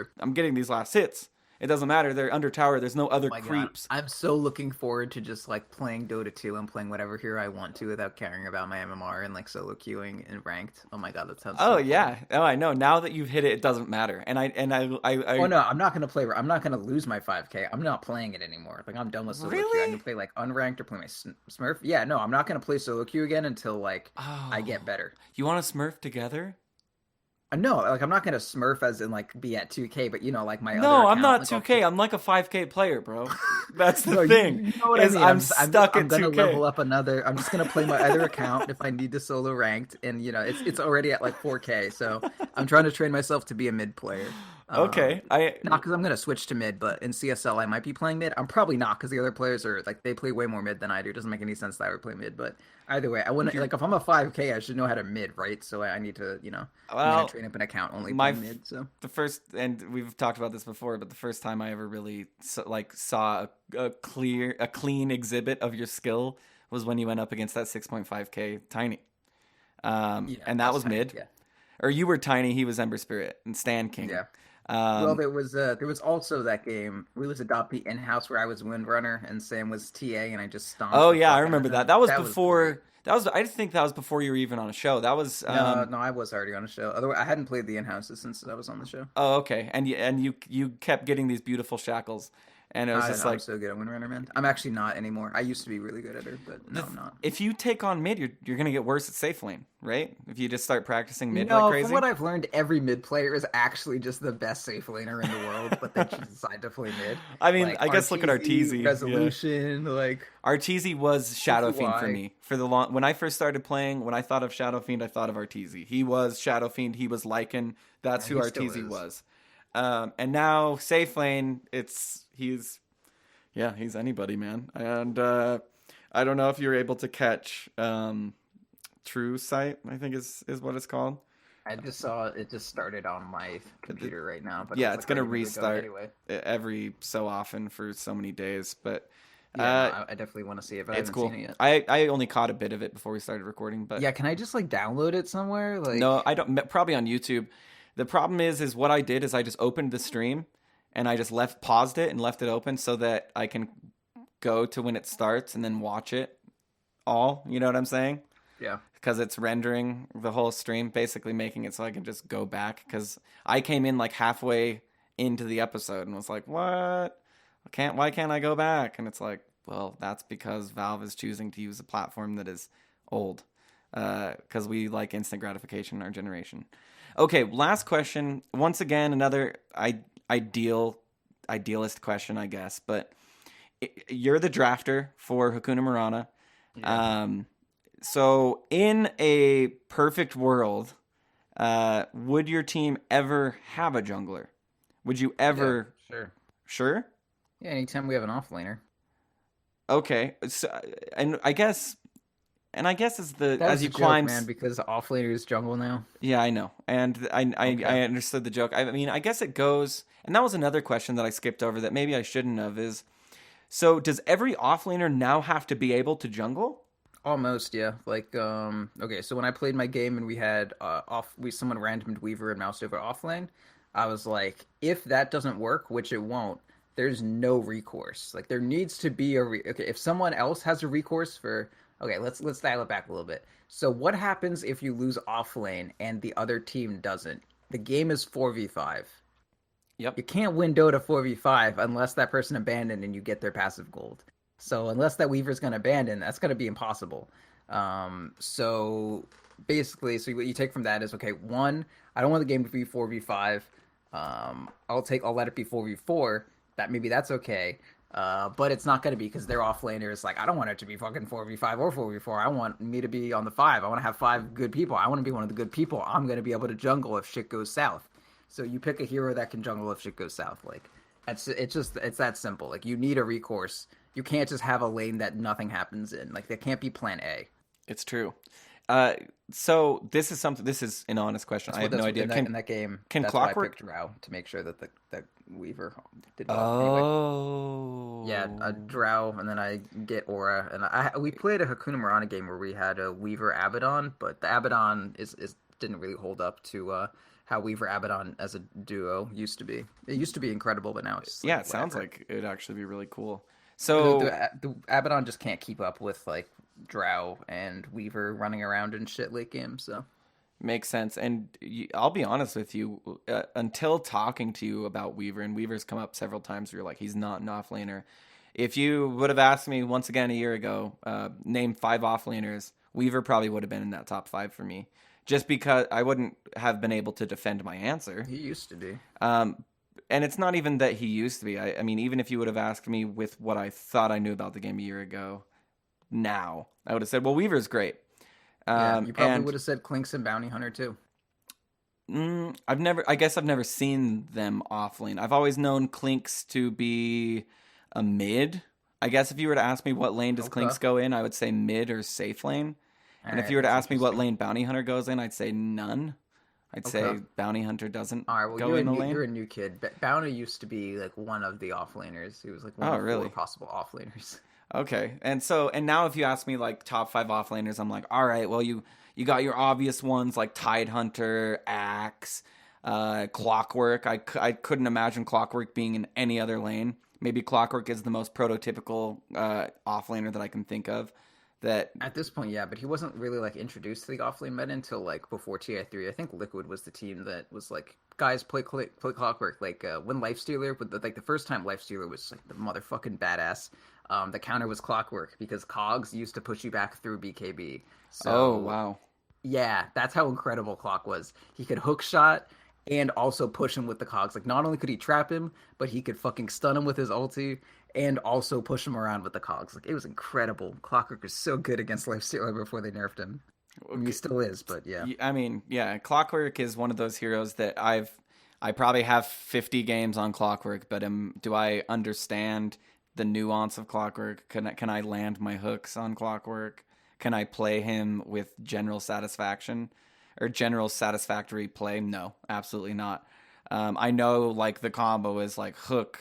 [SPEAKER 2] these last hits. It doesn't matter. They're under tower. There's no other creeps.
[SPEAKER 1] God. I'm so looking forward to just like playing Dota 2 and playing whatever hero I want to without caring about my MMR and like solo queuing and ranked. Oh my God, that sounds.
[SPEAKER 2] Oh yeah. Fun. Oh, I know. Now that you've hit it, it doesn't matter. And I.
[SPEAKER 1] Oh no, I'm not gonna play. I'm not gonna lose my 5K. I'm not playing it anymore. Like I'm done with solo queue. I'm gonna play like unranked or play my Smurf. Yeah, no, I'm not gonna play solo queue again until like I get better.
[SPEAKER 2] You want to Smurf together?
[SPEAKER 1] No, like I'm not gonna Smurf as in like be at 2K, but you know, like my other
[SPEAKER 2] No,
[SPEAKER 1] account,
[SPEAKER 2] I'm not
[SPEAKER 1] like,
[SPEAKER 2] 2K. I'm like a 5K player, bro. That's the thing.
[SPEAKER 1] You know what I mean?
[SPEAKER 2] I'm stuck at 2K.
[SPEAKER 1] I'm gonna level up another. I'm just gonna play my other account if I need to solo ranked, and you know, it's already at like 4K. So I'm trying to train myself to be a mid player.
[SPEAKER 2] Okay,
[SPEAKER 1] not because I'm gonna switch to mid, but in CSL I might be playing mid. I'm probably not because the other players are like they play way more mid than I do. It doesn't make any sense that I would play mid, but either way, I wouldn't like if I'm a 5K, I should know how to mid, right? So I need to, you know, train up an account only play mid. So
[SPEAKER 2] the first, and we've talked about this before, but the first time I ever really saw a clean exhibit of your skill was when you went up against that 6.5K Tiny, and that was mid.
[SPEAKER 1] Yeah.
[SPEAKER 2] Or you were Tiny, he was Ember Spirit and Stan King.
[SPEAKER 1] Yeah. Well, there was also that game. We was Adopt the in-house where I was Windrunner and Sam was TA, and I just stomped.
[SPEAKER 2] Oh yeah, I remember that. That was before. I think that was before you were even on a show. That was
[SPEAKER 1] no, I was already on a show. Otherwise, I hadn't played the in-houses since I was on the show.
[SPEAKER 2] Oh, okay. And you kept getting these beautiful shackles. And it was just like...
[SPEAKER 1] I'm so good at Windrunner, man. I'm actually not anymore. I used to be really good at her, but no, I'm not.
[SPEAKER 2] If you take on mid, you're going to get worse at safe lane, right? If you just start practicing mid like crazy.
[SPEAKER 1] From what I've learned, every mid player is actually just the best safe laner in the world, but they just decide to play mid.
[SPEAKER 2] I mean, like, I guess look at Arteezy.
[SPEAKER 1] Resolution, like...
[SPEAKER 2] Arteezy was Shadow Fiend for me. When I first started playing, when I thought of Shadow Fiend, I thought of Arteezy. He was Shadow Fiend. He was Lycan. That's who Arteezy was. And now, safe lane, he's anybody, man. And I don't know if you're able to catch True Sight, I think is what it's called.
[SPEAKER 1] I just saw it just started on my computer right now. But
[SPEAKER 2] yeah, it's going to restart every so often for so many days. But
[SPEAKER 1] I definitely want to see it, but I haven't seen it
[SPEAKER 2] yet. I only caught a bit of it before we started recording. But
[SPEAKER 1] yeah, can I just like download it somewhere? Like
[SPEAKER 2] no, I don't. Probably on YouTube. The problem is what I did is I just opened the stream. And I just paused it and left it open so that I can go to when it starts and then watch it all. You know what I'm saying?
[SPEAKER 1] Yeah.
[SPEAKER 2] Because it's rendering the whole stream, basically making it so I can just go back. Because I came in like halfway into the episode and was like, what? Why can't I go back? And it's like, well, that's because Valve is choosing to use a platform that is old. Because we like instant gratification in our generation. Okay, last question. Once again, another... idealist question, I guess, but you're the drafter for Hakuna Marana. Yeah. So in a perfect world, would your team ever have a jungler? Would you ever?
[SPEAKER 1] Yeah,
[SPEAKER 2] sure.
[SPEAKER 1] Yeah, anytime we have an offlaner.
[SPEAKER 2] Okay, so, and I guess as you climb,
[SPEAKER 1] man, because offlaner is jungle now.
[SPEAKER 2] Yeah, I know, and I understood the joke. I mean, I guess it goes, and that was another question that I skipped over that maybe I shouldn't have. Is so does every offlaner now have to be able to jungle?
[SPEAKER 1] Almost, yeah. Like, okay, so when I played my game and we had someone randomed Weaver and moused over offlane, I was like, if that doesn't work, which it won't, there's no recourse. Like, there needs to be okay, if someone else has a recourse for. Okay, let's dial it back a little bit. So what happens if you lose off lane and the other team doesn't? The game is 4v5.
[SPEAKER 2] Yep.
[SPEAKER 1] You can't win Dota 4v5 unless that person abandoned and you get their passive gold. So unless that Weaver's going to abandon, that's going to be impossible. So basically, so what you take from that is, okay, one, I don't want the game to be 4v5. I'll let it be 4v4. Maybe that's okay. But it's not going to be because their offlaner is like, I don't want it to be fucking 4v5 or 4v4. I want me to be on the 5. I want to have 5 good people. I want to be one of the good people. I'm going to be able to jungle if shit goes south. So you pick a hero that can jungle if shit goes south. Like, it's that simple. Like, you need a recourse. You can't just have a lane that nothing happens in. Like, there can't be plan A.
[SPEAKER 2] It's true. So this is an honest question. I have no idea.
[SPEAKER 1] In that game.
[SPEAKER 2] Can
[SPEAKER 1] that's
[SPEAKER 2] Clockwork?
[SPEAKER 1] why I picked Drow to make sure that the Weaver did well.
[SPEAKER 2] Oh.
[SPEAKER 1] Anyway, yeah, a Drow, and then I get Aura, and we played a Hakuna Marana game where we had a Weaver Abaddon, but the Abaddon is didn't really hold up to how Weaver Abaddon as a duo used to be. It used to be incredible, but now it's
[SPEAKER 2] it sounds like it'd actually be really cool. So
[SPEAKER 1] the Abaddon just can't keep up with like Drow and Weaver running around in shit late game, so
[SPEAKER 2] makes sense. And I'll be honest with you, until talking to you about Weaver, and Weaver's come up several times where you're like, he's not an offlaner. If you would have asked me once again a year ago, name 5 offlaners, Weaver probably would have been in that top 5 for me. Just because I wouldn't have been able to defend my answer.
[SPEAKER 1] He used to be.
[SPEAKER 2] And it's not even that he used to be. I mean, even if you would have asked me with what I thought I knew about the game a year ago, now, I would have said, well, Weaver's great.
[SPEAKER 1] You probably would have said Clinks and Bounty Hunter, too.
[SPEAKER 2] I guess I've never seen them off lane. I've always known Clinks to be a mid. I guess if you were to ask me what lane does Clinks go in, I would say mid or safe lane. And if you were to ask me what lane Bounty Hunter goes in, I'd say none. I'd say Bounty Hunter doesn't go in the lane.
[SPEAKER 1] You're a new kid. Bounty used to be like one of the offlaners. He was like one of the 4 possible offlaners.
[SPEAKER 2] Okay. And now if you ask me like top 5 offlaners, I'm like, all right, well, you got your obvious ones like Tidehunter, Axe, Clockwork. I couldn't imagine Clockwork being in any other lane. Maybe Clockwork is the most prototypical offlaner that I can think of. That
[SPEAKER 1] at this point, yeah, but he wasn't really like introduced to the offlane meta until like before TI3. I think Liquid was the team that was like, guys, play Clockwork. Like when Lifestealer, but the first time Lifestealer was like the motherfucking badass. The counter was Clockwork because Cogs used to push you back through BKB. So,
[SPEAKER 2] wow.
[SPEAKER 1] Yeah, that's how incredible Clock was. He could hook shot and also push him with the Cogs. Like not only could he trap him, but he could fucking stun him with his ulti. And also push him around with the Cogs. Like, it was incredible. Clockwork was so good against Lifestealer before they nerfed him. I mean, he still is, but yeah.
[SPEAKER 2] I mean, yeah, Clockwork is one of those heroes that I probably have 50 games on Clockwork, but do I understand the nuance of Clockwork? Can I land my hooks on Clockwork? Can I play him with general satisfaction or general satisfactory play? No, absolutely not. I know like the combo is like hook,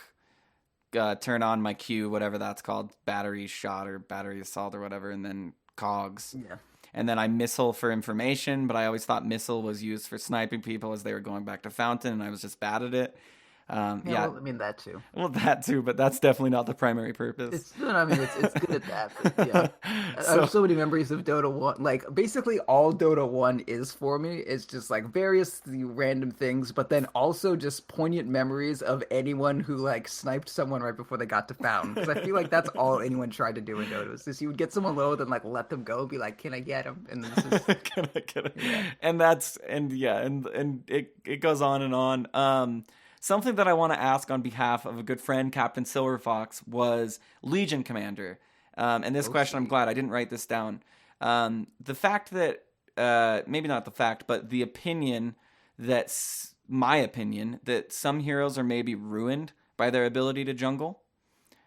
[SPEAKER 2] turn on my Q, whatever that's called, battery shot or battery assault or whatever, and then Cogs.
[SPEAKER 1] Yeah.
[SPEAKER 2] And then I missile for information, but I always thought missile was used for sniping people as they were going back to Fountain, and I was just bad at it.
[SPEAKER 1] Well, I mean, that too.
[SPEAKER 2] Well, that too, but that's definitely not the primary purpose.
[SPEAKER 1] It's good at that. But yeah. I have so many memories of Dota 1. Like, basically all Dota 1 is for me is just, like, various random things, but then also just poignant memories of anyone who, like, sniped someone right before they got to Fountain. Because I feel like that's all anyone tried to do in Dota. Was just you would get someone low, then, like, let them go, be like, can I get him? And this is...
[SPEAKER 2] Can I get him? Yeah. And it goes on and on. Something that I want to ask on behalf of a good friend, Captain Silverfox, was Legion Commander. And this question, I'm glad I didn't write this down. The fact that, maybe not the fact, but the opinion my opinion, that some heroes are maybe ruined by their ability to jungle.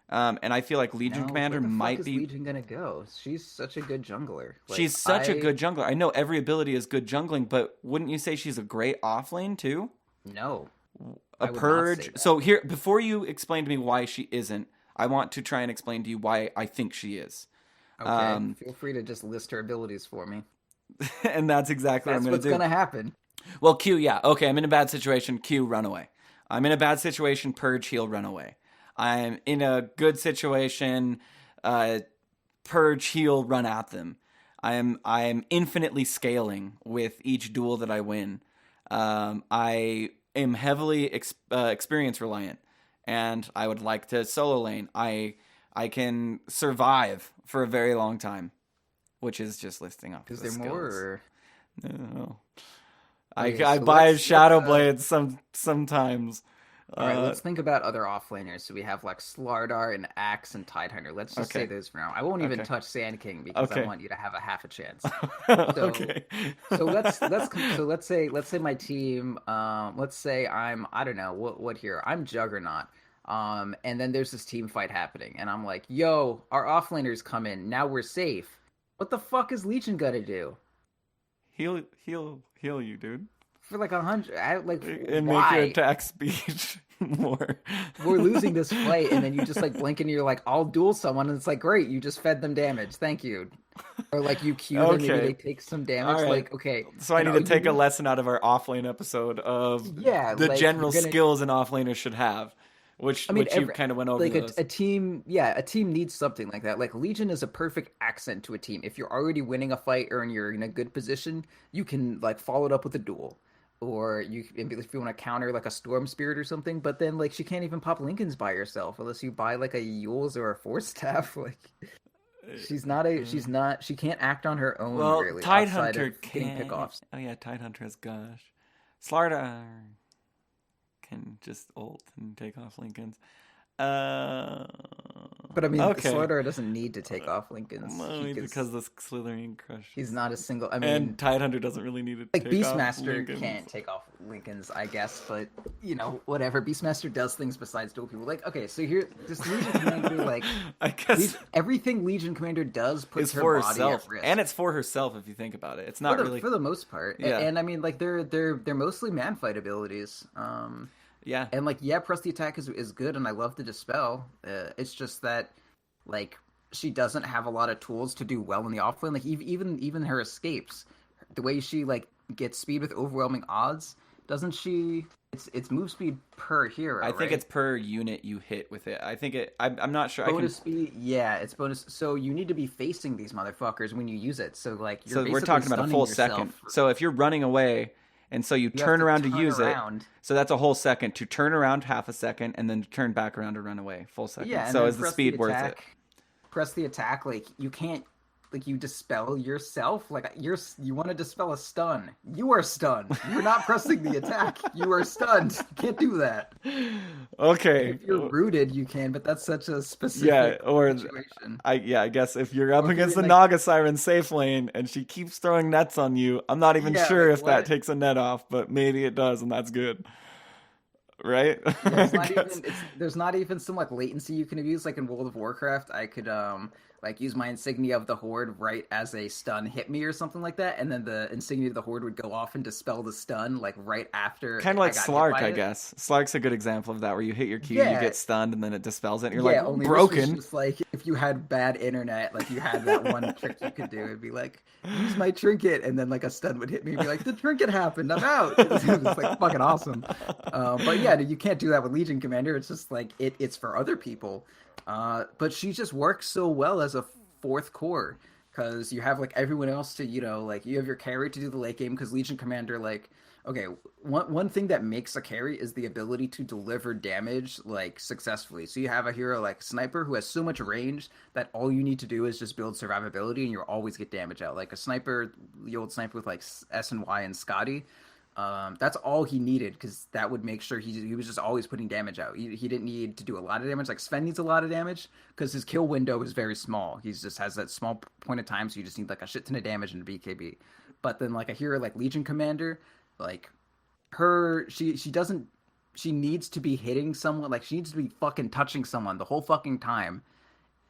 [SPEAKER 2] And I feel like Legion Commander might be...
[SPEAKER 1] Where the fuck is Legion gonna go? She's such a good jungler. Like,
[SPEAKER 2] she's such a good jungler. I know every ability is good jungling, but wouldn't you say she's a great offlane too?
[SPEAKER 1] No.
[SPEAKER 2] A purge. So here, before you explain to me why she isn't, I want to try and explain to you why I think she is.
[SPEAKER 1] Okay, feel free to just list her abilities for me.
[SPEAKER 2] And that's exactly what I'm going to do.
[SPEAKER 1] That's what's going to happen.
[SPEAKER 2] Well, Q, yeah. Okay, I'm in a bad situation. Q, run away. I'm in a bad situation. Purge, heal, run away. I'm in a good situation. Purge, heal, run at them. I am infinitely scaling with each duel that I win. I am heavily experience reliant, and I would like to solo lane. I can survive for a very long time, which is just listing off.
[SPEAKER 1] Is there skills. More? Or...
[SPEAKER 2] No. I buy Shadow Blades sometimes.
[SPEAKER 1] All right, let's think about other offlaners. So we have like Slardar and Axe and Tidehunter. Let's just say those for now. I won't even touch Sand King because I want you to have a half a chance. So let's say my team. Let's say I don't know what hero. I'm Juggernaut. And then there's this team fight happening, and I'm like, yo, our offlaners come in. Now we're safe. What the fuck is Legion gonna do?
[SPEAKER 2] heal you, dude.
[SPEAKER 1] For like 100,
[SPEAKER 2] And
[SPEAKER 1] why?
[SPEAKER 2] make your attack speed more.
[SPEAKER 1] We're losing this fight, and then you just like blink and you're like, I'll duel someone, and it's like, great, you just fed them damage, thank you. Or like you cue them, maybe they take some damage.
[SPEAKER 2] Right.
[SPEAKER 1] Like, okay.
[SPEAKER 2] So I need to take a lesson out of our offlane episode of the general skills an offlaner should have. Which you kind of went over.
[SPEAKER 1] Like a team needs something like that. Like Legion is a perfect accent to a team. If you're already winning a fight or you're in a good position, you can like follow it up with a duel, or if you want to counter like a Storm Spirit or something. But then like she can't even pop Lincolns by herself unless you buy like a Yules or a Force Staff. Like she can't act on her own.
[SPEAKER 2] Well,
[SPEAKER 1] really,
[SPEAKER 2] Tidehunter
[SPEAKER 1] can pickoffs.
[SPEAKER 2] Oh yeah, Tidehunter has Gush. Slardar can just ult and take off Lincolns.
[SPEAKER 1] But I mean, Slardar doesn't need to take off Lincolns.
[SPEAKER 2] Because the Slithering Crush.
[SPEAKER 1] He's not a single. I mean,
[SPEAKER 2] and Tidehunter doesn't really need to take
[SPEAKER 1] Beastmaster
[SPEAKER 2] off Lincolns.
[SPEAKER 1] Can't take off Lincolns, I guess. But whatever. Beastmaster does things besides duel people. Like, okay, so here, this Legion Commander, like,
[SPEAKER 2] I guess
[SPEAKER 1] everything Legion Commander does puts her
[SPEAKER 2] for
[SPEAKER 1] body
[SPEAKER 2] herself,
[SPEAKER 1] at risk.
[SPEAKER 2] and it's for herself if you think about it. It's not really
[SPEAKER 1] for the most part.
[SPEAKER 2] Yeah.
[SPEAKER 1] And I mean, like, they're mostly man fight abilities.
[SPEAKER 2] Yeah.
[SPEAKER 1] And like, press the attack is good, and I love the dispel. It's just that, like, she doesn't have a lot of tools to do well in the offlane. Like even her escapes, the way she like gets speed with overwhelming odds, doesn't she? It's move speed per hero.
[SPEAKER 2] I think it's per unit you hit with it. I think I'm not sure.
[SPEAKER 1] Bonus speed, yeah, it's bonus. So you need to be facing these motherfuckers when you use it. So like,
[SPEAKER 2] so we're talking about a full second. So if you're running away. And so you turn around to use it. So that's a whole second to turn around, half a second, and then turn back around to run away. Full second.
[SPEAKER 1] Yeah,
[SPEAKER 2] so is the speed worth it?
[SPEAKER 1] Press the attack. Like, you can't, like, you dispel yourself. Like, you want to dispel a stun. You are stunned. You're not pressing the attack. You are stunned. You can't do that.
[SPEAKER 2] Okay.
[SPEAKER 1] If you're rooted, you can, but that's such a specific situation.
[SPEAKER 2] I guess if you're up against the Naga Siren safe lane and she keeps throwing nets on you, I'm not even sure if that takes a net off, but maybe it does, and that's good. Right?
[SPEAKER 1] Yeah, there's not even some like latency you can abuse. Like in World of Warcraft, I could like use my insignia of the Horde right as a stun hit me or something like that, and then the insignia of the Horde would go off and dispel the stun like right after.
[SPEAKER 2] Kind of like Slark, I guess. Slark's a good example of that, where you hit your Q, you get stunned, and then it dispels it, and you're like,
[SPEAKER 1] only
[SPEAKER 2] broken.
[SPEAKER 1] This was just like if you had bad internet, like you had that one trick you could do. It'd be like, use my trinket, and then like a stun would hit me and be like, the trinket happened, I'm out. It was like fucking awesome. But yeah, you can't do that with Legion Commander. It's just like it's for other people. But she just works so well as a fourth core because you have like everyone else to, like you have your carry to do the late game because Legion Commander, like, okay, one thing that makes a carry is the ability to deliver damage like successfully. So you have a hero like Sniper who has so much range that all you need to do is just build survivability and you'll always get damage out. Like a Sniper, the old Sniper with like S and Y and Scotty. That's all he needed because that would make sure he was just always putting damage out. He didn't need to do a lot of damage. Like Sven needs a lot of damage because his kill window is very small. He just has that small point of time, so you just need like a shit ton of damage in a BKB. But then like a hero like Legion Commander, like she needs to be hitting someone. Like she needs to be fucking touching someone the whole fucking time.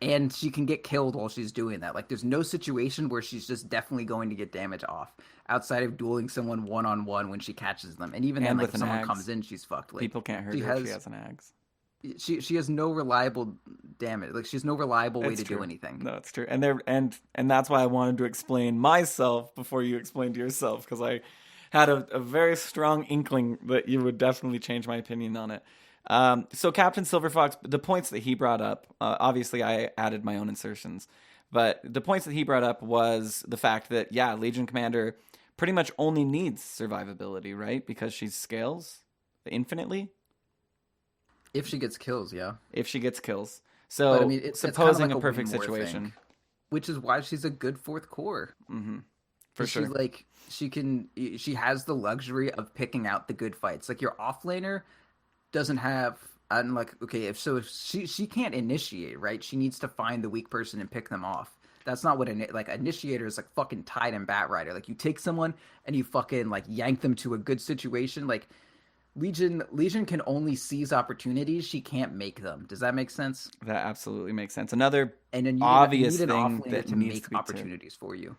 [SPEAKER 1] And she can get killed while she's doing that. Like, there's no situation where she's just definitely going to get damage off outside of dueling someone one-on-one when she catches them. And even then, like, if someone comes in, she's fucked. Like,
[SPEAKER 2] people can't hurt her if she has an axe.
[SPEAKER 1] She has no reliable damage. Like, she has no reliable way to do anything.
[SPEAKER 2] No, it's true. And that's why I wanted to explain myself before you explained yourself, because I had a very strong inkling that you would definitely change my opinion on it. So Captain Silverfox, the points that he brought up, obviously I added my own insertions, but the points that he brought up was the fact that, Legion Commander pretty much only needs survivability, right? Because she scales infinitely.
[SPEAKER 1] If she gets kills, yeah.
[SPEAKER 2] If she gets kills. So, but, I mean, supposing like a perfect situation.
[SPEAKER 1] Which is why she's a good fourth core.
[SPEAKER 2] Mm-hmm. For sure.
[SPEAKER 1] She has the luxury of picking out the good fights. Like your offlaner doesn't have, I'm like, okay, if she can't initiate, right? She needs to find the weak person and pick them off. That's not what initiator is like fucking Tide and Bat Rider. Like you take someone and you fucking like yank them to a good situation. Like Legion can only seize opportunities. She can't make them. Does that make sense?
[SPEAKER 2] That absolutely makes sense. Another
[SPEAKER 1] and then
[SPEAKER 2] obvious
[SPEAKER 1] you need
[SPEAKER 2] thing
[SPEAKER 1] an
[SPEAKER 2] that
[SPEAKER 1] to
[SPEAKER 2] needs
[SPEAKER 1] make
[SPEAKER 2] to be
[SPEAKER 1] opportunities for you.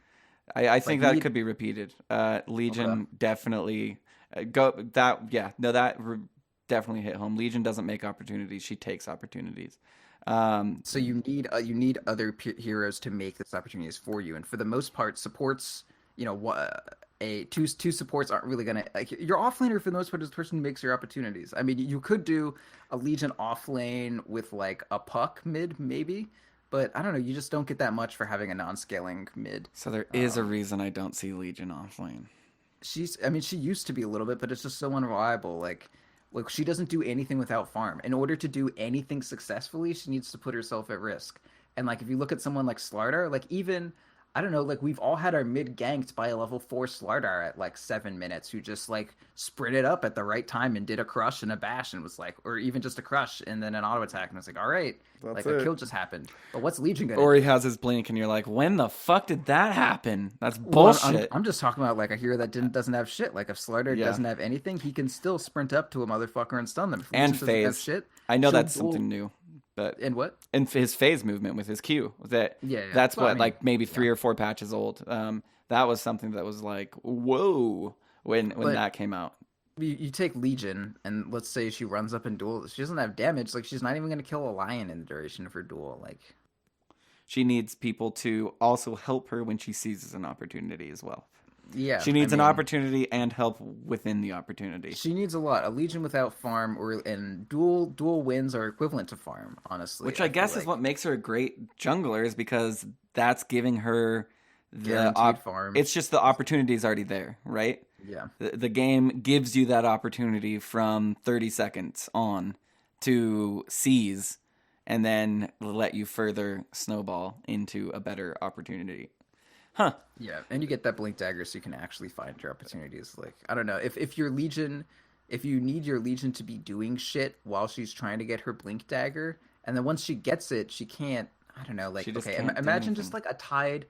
[SPEAKER 2] I think
[SPEAKER 1] Like
[SPEAKER 2] that could be repeated. Legion
[SPEAKER 1] okay.
[SPEAKER 2] definitely definitely hit home. Legion doesn't make opportunities; she takes opportunities.
[SPEAKER 1] So you need other heroes to make those opportunities for you, and for the most part, supports, you know, what a two supports aren't really gonna like your offlaner for the most part is the person who makes your opportunities. I mean, you could do a Legion offlane with like a puck mid maybe, but I don't know. You just don't get that much for having a non-scaling mid.
[SPEAKER 2] So there is a reason I don't see Legion offlane.
[SPEAKER 1] I mean, she used to be a little bit, but it's just so unreliable. Like she doesn't do anything without farm. In order to do anything successfully, she needs to put herself at risk. And like if you look at someone like Slardar, like even I don't know, like we've all had our mid ganked by a level 4 Slardar at like 7 minutes who just like sprinted up at the right time and did a crush and a bash and was like, or even just a crush and then an auto attack and it's like, all right,
[SPEAKER 2] That's
[SPEAKER 1] like a
[SPEAKER 2] it.
[SPEAKER 1] kill just happened. But what's Legion gonna
[SPEAKER 2] Or
[SPEAKER 1] do?
[SPEAKER 2] he has his blink, and you're like, when the fuck did that happen? That's
[SPEAKER 1] Well, I'm,
[SPEAKER 2] bullshit.
[SPEAKER 1] I'm just talking about like a hero that doesn't have shit. Like if Slardar
[SPEAKER 2] Yeah.
[SPEAKER 1] doesn't have anything, he can still sprint up to a motherfucker and stun them. If
[SPEAKER 2] And
[SPEAKER 1] Legion doesn't have
[SPEAKER 2] phase.
[SPEAKER 1] shit,
[SPEAKER 2] I know
[SPEAKER 1] she'll
[SPEAKER 2] that's
[SPEAKER 1] duel.
[SPEAKER 2] something new, but
[SPEAKER 1] And what?
[SPEAKER 2] and his phase movement with his Q.
[SPEAKER 1] Yeah, yeah.
[SPEAKER 2] That's
[SPEAKER 1] Well, I
[SPEAKER 2] what,
[SPEAKER 1] mean,
[SPEAKER 2] like maybe
[SPEAKER 1] yeah.
[SPEAKER 2] 3 or 4 patches old. That was something that was like, whoa, when
[SPEAKER 1] But
[SPEAKER 2] that came out.
[SPEAKER 1] you take Legion, and let's say she runs up and duel. She doesn't have damage. Like she's not even gonna kill a lion in the duration of her duel. Like
[SPEAKER 2] She needs people to also help her when she seizes an opportunity as well.
[SPEAKER 1] yeah,
[SPEAKER 2] She
[SPEAKER 1] I
[SPEAKER 2] needs an
[SPEAKER 1] mean,
[SPEAKER 2] opportunity and help within the opportunity.
[SPEAKER 1] she needs a lot. A Legion without farm or and dual wins are equivalent to farm. Honestly,
[SPEAKER 2] Which I
[SPEAKER 1] feel
[SPEAKER 2] guess is
[SPEAKER 1] like
[SPEAKER 2] what makes her a great jungler, is because that's giving her
[SPEAKER 1] guaranteed farm.
[SPEAKER 2] it's just the opportunity is already there, right?
[SPEAKER 1] Yeah.
[SPEAKER 2] The game gives you that opportunity from 30 seconds on to seize and then let you further snowball into a better opportunity. Huh.
[SPEAKER 1] Yeah, and you get that blink dagger so you can actually find your opportunities. Like, I don't know, if your Legion, if you need your Legion to be doing shit while she's trying to get her blink dagger, and then once she gets it, she can't. I don't know, like
[SPEAKER 2] She just
[SPEAKER 1] okay,
[SPEAKER 2] can't do
[SPEAKER 1] imagine
[SPEAKER 2] anything.
[SPEAKER 1] just like a Tide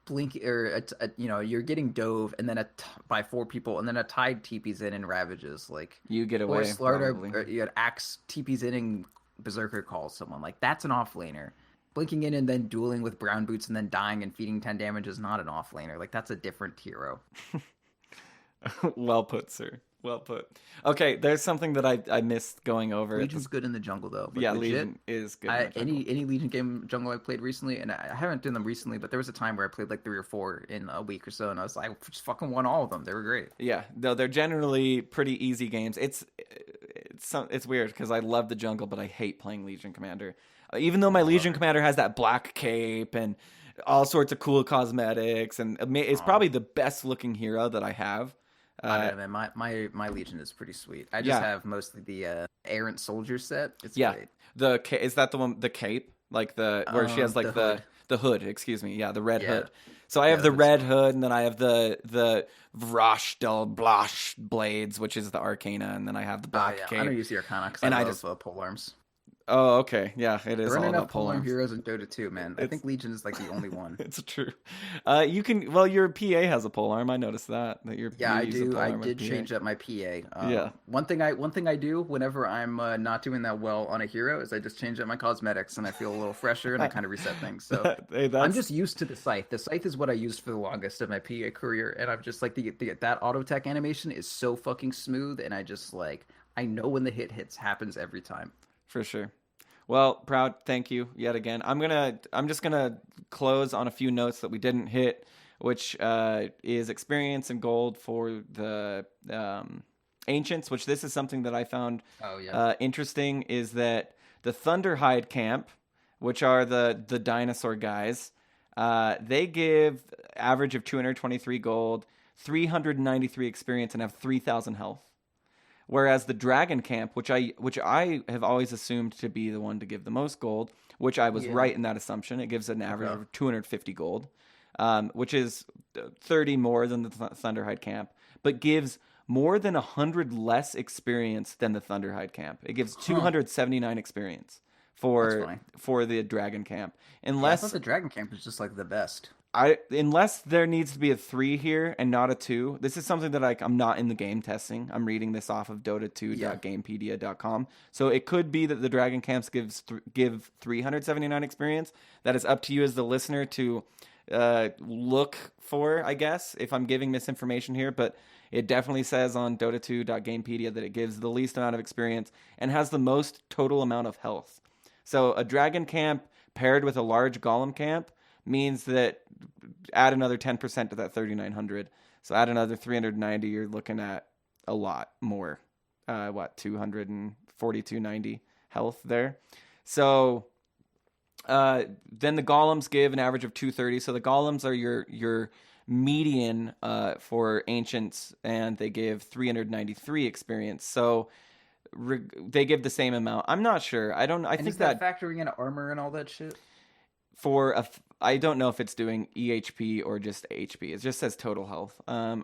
[SPEAKER 1] blink or you know you're getting dove and then by 4 people and then a Tide TP's in and ravages like
[SPEAKER 2] You get
[SPEAKER 1] or
[SPEAKER 2] away,
[SPEAKER 1] Slardar
[SPEAKER 2] probably.
[SPEAKER 1] or you had Axe TP's in and Berserker calls someone like that's an offlaner. Blinking in and then dueling with brown boots and then dying and feeding 10 damage is not an offlaner. Like that's a different hero.
[SPEAKER 2] Well put, sir. Well put. Okay, there's something that I missed going over.
[SPEAKER 1] Legion's good in the jungle though. But
[SPEAKER 2] Yeah,
[SPEAKER 1] legit,
[SPEAKER 2] Legion is good. In the jungle.
[SPEAKER 1] any Legion game jungle I played recently, and I haven't done them recently, but there was a time where I played like 3 or 4 in a week or so, and I was like, I just fucking won all of them. They were great.
[SPEAKER 2] Yeah, though they're generally pretty easy games. It's weird because I love the jungle, but I hate playing Legion Commander. Even though my Legion Commander has that black cape and all sorts of cool cosmetics, and it's probably the best looking hero that I have.
[SPEAKER 1] I don't know, man. My Legion is pretty sweet. I just
[SPEAKER 2] Yeah.
[SPEAKER 1] have mostly the errant soldier set. It's
[SPEAKER 2] Yeah,
[SPEAKER 1] great.
[SPEAKER 2] is that the one, the cape, like where she has like
[SPEAKER 1] the hood.
[SPEAKER 2] the hood? Excuse me, yeah, the red
[SPEAKER 1] Yeah.
[SPEAKER 2] hood. So I have
[SPEAKER 1] the
[SPEAKER 2] the
[SPEAKER 1] hood's
[SPEAKER 2] red
[SPEAKER 1] fun.
[SPEAKER 2] hood, and then I have the Vrosh del Blash blades, which is the Arcana, and then I have the black
[SPEAKER 1] Yeah,
[SPEAKER 2] cape.
[SPEAKER 1] I know you use the Arcana because
[SPEAKER 2] And
[SPEAKER 1] I
[SPEAKER 2] I
[SPEAKER 1] love
[SPEAKER 2] just
[SPEAKER 1] pole arms.
[SPEAKER 2] Oh, okay. Yeah, it is
[SPEAKER 1] There aren't
[SPEAKER 2] all
[SPEAKER 1] enough
[SPEAKER 2] about
[SPEAKER 1] polearm
[SPEAKER 2] polearms.
[SPEAKER 1] heroes in Dota 2, man. I think Legion is like the only one.
[SPEAKER 2] It's true. You can. Well, your PA has a polearm. I noticed that
[SPEAKER 1] Yeah,
[SPEAKER 2] you
[SPEAKER 1] I
[SPEAKER 2] use a
[SPEAKER 1] do. I
[SPEAKER 2] polearm with
[SPEAKER 1] did
[SPEAKER 2] PA.
[SPEAKER 1] change up my PA.
[SPEAKER 2] Yeah.
[SPEAKER 1] One thing I do whenever I'm not doing that well on a hero is I just change up my cosmetics and I feel a little fresher and I kind of reset things. So
[SPEAKER 2] Hey,
[SPEAKER 1] I'm
[SPEAKER 2] that's
[SPEAKER 1] just used to the scythe. The scythe is what I used for the longest of my PA career, and I'm just like that auto attack animation is so fucking smooth, and I just like I know when the hit hits happens every time.
[SPEAKER 2] for sure. Well, Proud, thank you yet again. I'm just gonna close on a few notes that we didn't hit, which is experience and gold for the ancients. Which this is something that I found
[SPEAKER 1] Oh yeah.
[SPEAKER 2] interesting, is that the Thunderhide camp, which are the dinosaur guys, they give average of 223 gold, 393 experience, and have 3,000 health. Whereas the Dragon Camp, which I have always assumed to be the one to give the most gold, which I was
[SPEAKER 1] Yeah.
[SPEAKER 2] right in that assumption, it gives an average
[SPEAKER 1] Okay.
[SPEAKER 2] of 250 gold, which is 30 more than the Thunderhide Camp, but gives more than 100 less experience than the Thunderhide Camp. It gives 279 experience
[SPEAKER 1] That's
[SPEAKER 2] for
[SPEAKER 1] funny.
[SPEAKER 2] the Dragon Camp,
[SPEAKER 1] I
[SPEAKER 2] unless
[SPEAKER 1] thought the Dragon Camp was just like the best.
[SPEAKER 2] unless there needs to be a 3 here and not a 2. This is something that I'm not in the game testing. I'm reading this off of dota2.gamepedia.com. So it could be that the Dragon Camps give 379 experience. That is up to you as the listener to look for, I guess, if I'm giving misinformation here, but it definitely says on Dota2.gamepedia that it gives the least amount of experience and has the most total amount of health. So a dragon camp paired with a large golem camp means that add another 10% to that 3,900. So add another 390, you're looking at a lot more. 242.90 health there. So then the golems give an average of 230. So the golems are your median for ancients, and they give 393 experience. So they give the same amount. I'm not sure. I think
[SPEAKER 1] is that factoring in armor and all that shit?
[SPEAKER 2] I don't know if it's doing EHP or just HP. It just says total health.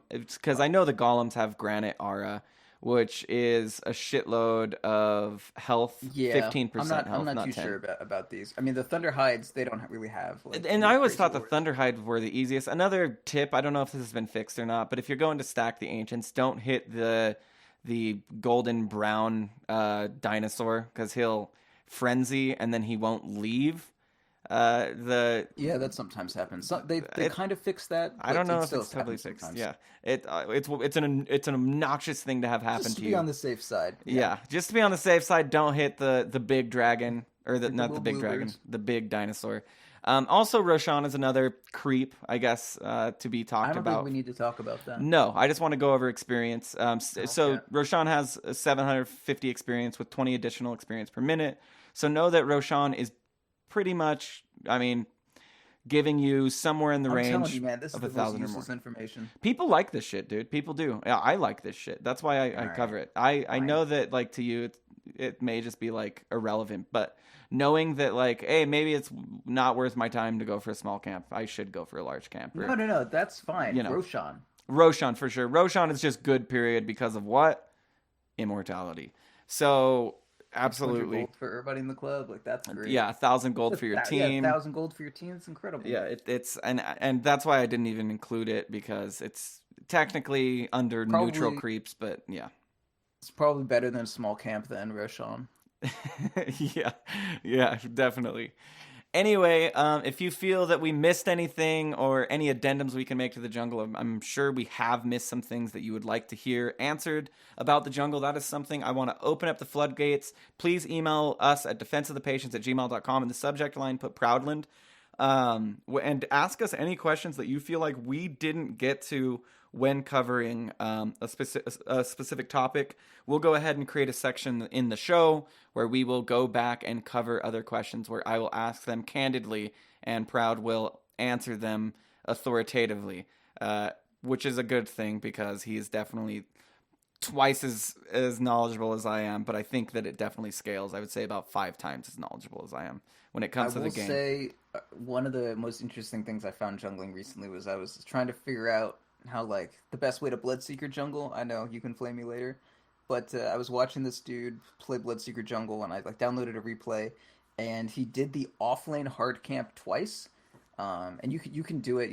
[SPEAKER 2] It's because I know the golems have granite aura, which is a shitload of health. Yeah, 15% health.
[SPEAKER 1] I'm not too
[SPEAKER 2] 10.
[SPEAKER 1] sure about these. I mean, the Thunder Hides, they don't really have.
[SPEAKER 2] And I always thought the Thunder Hide were the easiest. Another tip, I don't know if this has been fixed or not, but if you're going to stack the ancients, don't hit the golden brown dinosaur, because he'll frenzy and then he won't leave.
[SPEAKER 1] That sometimes happens. They kind of fix that.
[SPEAKER 2] I don't know if it's totally fixed. Sometimes. Yeah, it's an obnoxious thing to have happen
[SPEAKER 1] just
[SPEAKER 2] to
[SPEAKER 1] you.
[SPEAKER 2] Just
[SPEAKER 1] be on the safe side.
[SPEAKER 2] Yeah, just to be on the safe side. Don't hit the big dragon or not the big dragon, the big dinosaur. Also, Roshan is another creep, I guess, to be talked about.
[SPEAKER 1] I don't think we need to talk about that.
[SPEAKER 2] No, I just want to go over experience. So Roshan has 750 experience with 20 additional experience per minute. So know that Roshan is pretty much, I mean, giving you somewhere in the range of 1,000 or more.
[SPEAKER 1] Information.
[SPEAKER 2] People like this shit, dude. People do. Yeah, I like this shit. That's why I cover it. I know that, like, to you, it may just be, like, irrelevant, but knowing that, like, hey, maybe it's not worth my time to go for a small camp. I should go for a large camp.
[SPEAKER 1] Or, no, that's fine. You know,
[SPEAKER 2] Roshan, for sure. Roshan is just good, period, because of what? Immortality. So... Absolutely.
[SPEAKER 1] Gold for everybody in the club, like that's great.
[SPEAKER 2] Yeah, 1,000 gold for your team.
[SPEAKER 1] 1,000 gold for your team. It's incredible.
[SPEAKER 2] Yeah, it's and that's why I didn't even include it, because it's technically under neutral creeps, but yeah,
[SPEAKER 1] it's probably better than a small camp than Roshan.
[SPEAKER 2] yeah, definitely. Anyway, if you feel that we missed anything or any addendums we can make to the jungle, I'm sure we have missed some things that you would like to hear answered about the jungle. That is something I want to open up the floodgates. Please email us at defenseofthepatients@gmail.com. In the subject line, put Proudland. And ask us any questions that you feel like we didn't get to when covering a specific topic. We'll go ahead and create a section in the show where we will go back and cover other questions, where I will ask them candidly and Proud will answer them authoritatively, which is a good thing, because he is definitely twice as knowledgeable as I am, but I think that it definitely scales. I would say about 5 times as knowledgeable as I am when it comes to the game.
[SPEAKER 1] I will say one of the most interesting things I found jungling recently was I was trying to figure out how, like, the best way to Bloodseeker jungle. I know you can flame me later, but I was watching this dude play Bloodseeker jungle, and I downloaded a replay, and he did the offlane hard camp twice. And you can do it,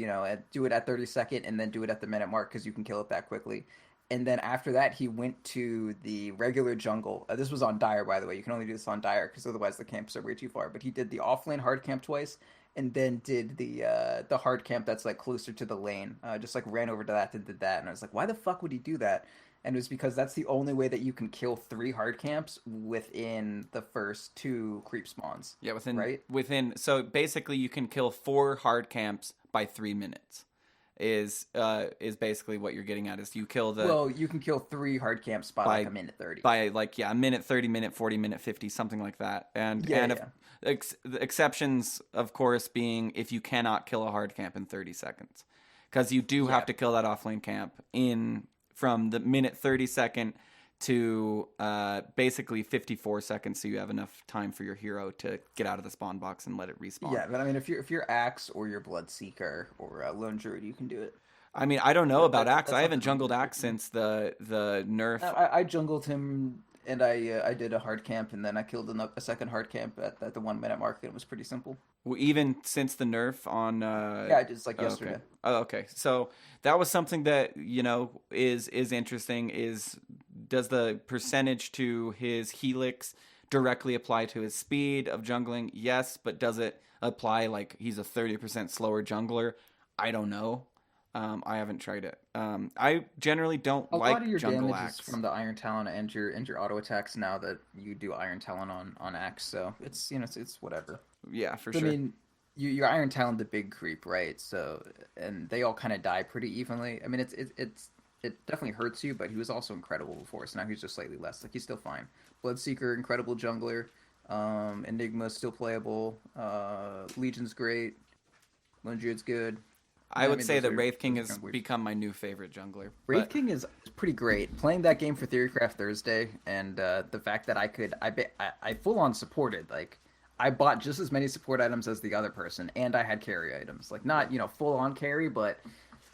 [SPEAKER 1] do it at 30-second and then do it at the minute mark, because you can kill it that quickly. And then after that, he went to the regular jungle. This was on Dire, by the way. You can only do this on Dire, because otherwise the camps are way too far. But he did the offlane hard camp twice, and then did the hard camp that's, like, closer to the lane. Just, like, ran over to that and did that. And I was like, why the fuck would he do that? And it was because that's the only way that you can kill 3 hard camps within the first 2 creep spawns.
[SPEAKER 2] Yeah, so basically you can kill 4 hard camps by 3 minutes. Is basically what you're getting at. Is you kill
[SPEAKER 1] you can kill 3 hard camps by like a minute 30.
[SPEAKER 2] By a minute 30, minute 40, minute 50, something like that. The exceptions, of course, being if you cannot kill a hard camp in 30 seconds, because you do have to kill that offlane camp from the minute 30-second to basically 54 seconds, so you have enough time for your hero to get out of the spawn box and let it respawn.
[SPEAKER 1] Yeah, but I mean, if you're Axe or you're Bloodseeker or Lone Druid, you can do it.
[SPEAKER 2] I mean, I don't know about Axe. I haven't jungled Axe since the nerf.
[SPEAKER 1] I jungled him, and I did a hard camp, and then I killed a second hard camp at the 1 minute mark. It was pretty simple.
[SPEAKER 2] Even since the nerf on...
[SPEAKER 1] Yeah, just like yesterday.
[SPEAKER 2] Okay. Oh, okay. So that was something that, is interesting, does the percentage to his helix directly apply to his speed of jungling? Yes, but does it apply like he's a 30% slower jungler. I don't know. I haven't tried it. I generally don't like
[SPEAKER 1] lot of your
[SPEAKER 2] jungle
[SPEAKER 1] damage
[SPEAKER 2] axe
[SPEAKER 1] is from the Iron Talon and your auto attacks now that you do Iron Talon on axe, so it's it's whatever.
[SPEAKER 2] Yeah, for
[SPEAKER 1] So,
[SPEAKER 2] sure.
[SPEAKER 1] I mean, your Iron Talon the big creep, right? So and they all kind of die pretty evenly. I mean, it definitely hurts you, but he was also incredible before, so now he's just slightly less. Like he's still fine. Bloodseeker, incredible jungler. Enigma's still playable. Legion's great. Lundred's good.
[SPEAKER 2] I would say that Wraith King has become my new favorite jungler.
[SPEAKER 1] Wraith King is pretty great. Playing that game for Theorycraft Thursday, and the fact that I full on supported. Like, I bought just as many support items as the other person, and I had carry items. Like, not full on carry, but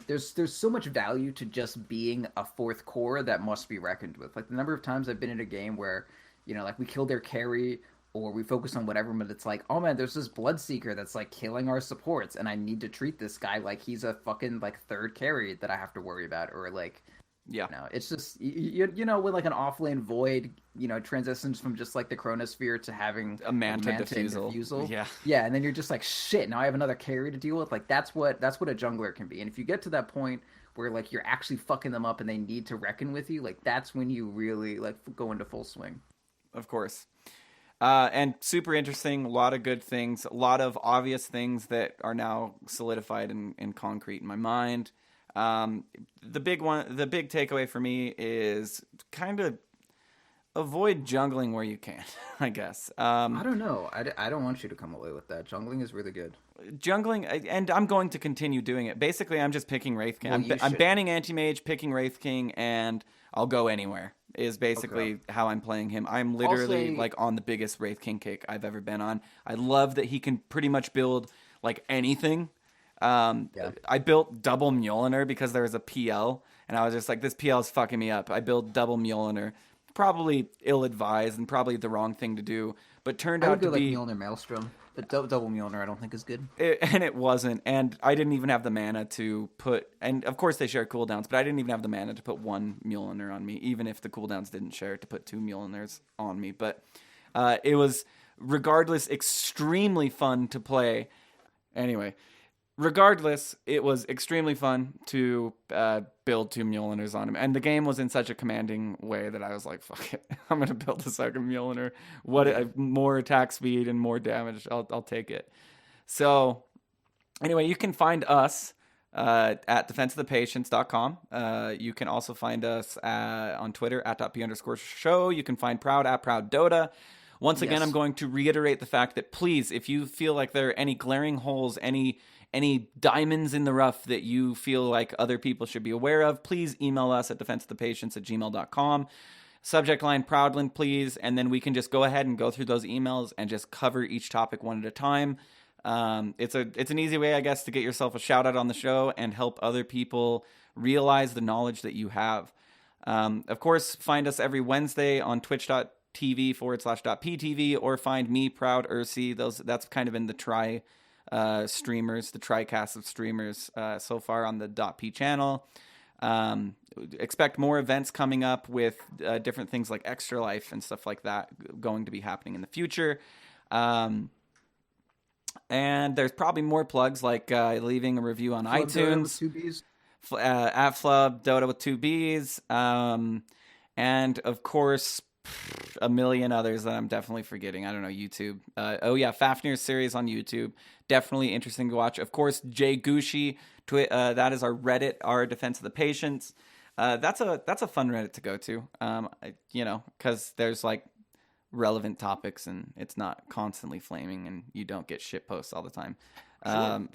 [SPEAKER 1] there's so much value to just being a fourth core that must be reckoned with. Like the number of times I've been in a game where, like we killed their carry or we focus on whatever, but it's like, oh man, there's this Bloodseeker that's like killing our supports, and I need to treat this guy like he's a fucking like third carry that I have to worry about, or like,
[SPEAKER 2] yeah,
[SPEAKER 1] it's just when like an offlane Void, transitions from just like the Chronosphere to having
[SPEAKER 2] a Manta Diffusal.
[SPEAKER 1] Yeah, and then you're just like, shit, now I have another carry to deal with. Like that's what a jungler can be, and if you get to that point where like you're actually fucking them up and they need to reckon with you, like that's when you really like go into full swing.
[SPEAKER 2] Of course. And super interesting, a lot of good things, a lot of obvious things that are now solidified in concrete in my mind. The big takeaway for me is kind of avoid jungling where you can, I guess.
[SPEAKER 1] I don't know. I don't want you to come away with that. Jungling is really good.
[SPEAKER 2] Jungling, and I'm going to continue doing it. Basically, I'm just picking Wraith King. I'm banning Anti-Mage, picking Wraith King, and I'll go anywhere. Is basically how I'm playing him. I'm literally like on the biggest Wraith King kick I've ever been on. I love that he can pretty much build like anything. I built double Mjolnir because there was a PL, and I was just like, this PL is fucking me up. I built double Mjolnir. Probably ill-advised and probably the wrong thing to do, but turned out to be...
[SPEAKER 1] like Mjolnir Maelstrom, but double Mjolnir I don't think is good.
[SPEAKER 2] And it wasn't, and I didn't even have the mana to put... And of course they share cooldowns, but I didn't even have the mana to put one Mjolnir on me, even if the cooldowns didn't share to put two Mjolnirs on me. But it was, regardless, extremely fun to play. Anyway... Regardless, it was extremely fun to build two Mjolnirs on him. And the game was in such a commanding way that I was like, fuck it. I'm going to build a second Mjolnir. More attack speed and more damage. I'll take it. So, anyway, you can find us at defenseofthepatients.com. You can also find us on Twitter at @p_show. You can find Proud at Proud Dota. Once again, I'm going to reiterate the fact that please, if you feel like there are any glaring holes, any diamonds in the rough that you feel like other people should be aware of, please email us at defenseofthepatients@gmail.com. Subject line Proudland, please, and then we can just go ahead and go through those emails and just cover each topic one at a time. It's an easy way, I guess, to get yourself a shout out on the show and help other people realize the knowledge that you have. Of course, find us every Wednesday on twitch.tv/.ptv, or find me, Proud Ursi. That's kind of in the streamers, the tricast of streamers so far on the .p channel. Expect more events coming up with different things like Extra Life and stuff like that going to be happening in the future. And there's probably more plugs like leaving a review on
[SPEAKER 1] Flub
[SPEAKER 2] iTunes.
[SPEAKER 1] Dota with 2 Bs.
[SPEAKER 2] At Flub Dota with 2 Bs. And of course, a million others that I'm definitely forgetting. I don't know, YouTube. Fafnir's series on YouTube. Definitely interesting to watch. Of course, Jay Gushi, that is our Reddit, our Defense of the Patients. That's a fun Reddit to go to, because there's like relevant topics and it's not constantly flaming and you don't get shit posts all the time. Sure.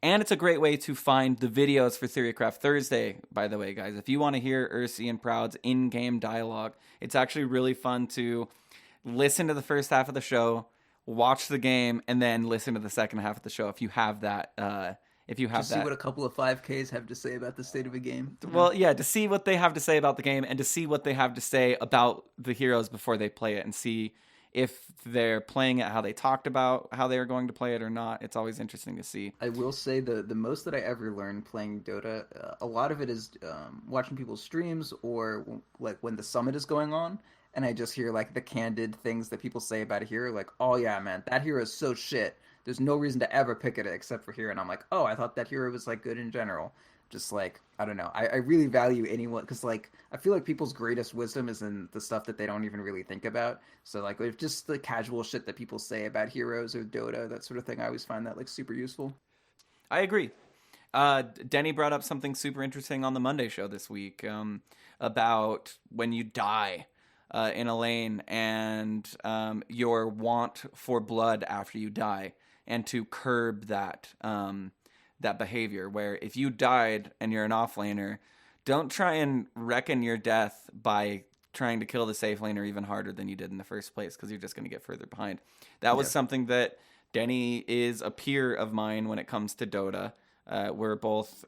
[SPEAKER 2] And it's a great way to find the videos for Theorycraft Thursday, by the way, guys. If you want to hear Ursi and Proud's in-game dialogue, it's actually really fun to listen to the first half of the show, watch the game, and then listen to the second half of the show if you have that.
[SPEAKER 1] Just see what a couple of 5Ks have to say about the state of a game.
[SPEAKER 2] Well, yeah, to see what they have to say about the game and to see what they have to say about the heroes before they play it and see if they're playing it how they talked about how they are going to play it or not. It's always interesting to see.
[SPEAKER 1] I will say the most that I ever learned playing Dota, a lot of it is watching people's streams or like when the summit is going on, and I just hear like the candid things that people say about a hero, like, oh yeah, man, that hero is so shit there's no reason to ever pick it except for here. And I'm like, oh, I thought that hero was like good in general. Just like, I don't know. I really value anyone because like I feel like people's greatest wisdom is in the stuff that they don't even really think about. So like if just the casual shit that people say about heroes or Dota, that sort of thing, I always find that like super useful.
[SPEAKER 2] I agree. Denny brought up something super interesting on the Monday show this week about when you die in a lane and your want for blood after you die, and to curb that that behavior where if you died and you're an offlaner, don't try and reckon your death by trying to kill the safe laner even harder than you did in the first place, because you're just going to get further behind. That was something that Denny is a peer of mine when it comes to Dota. We're both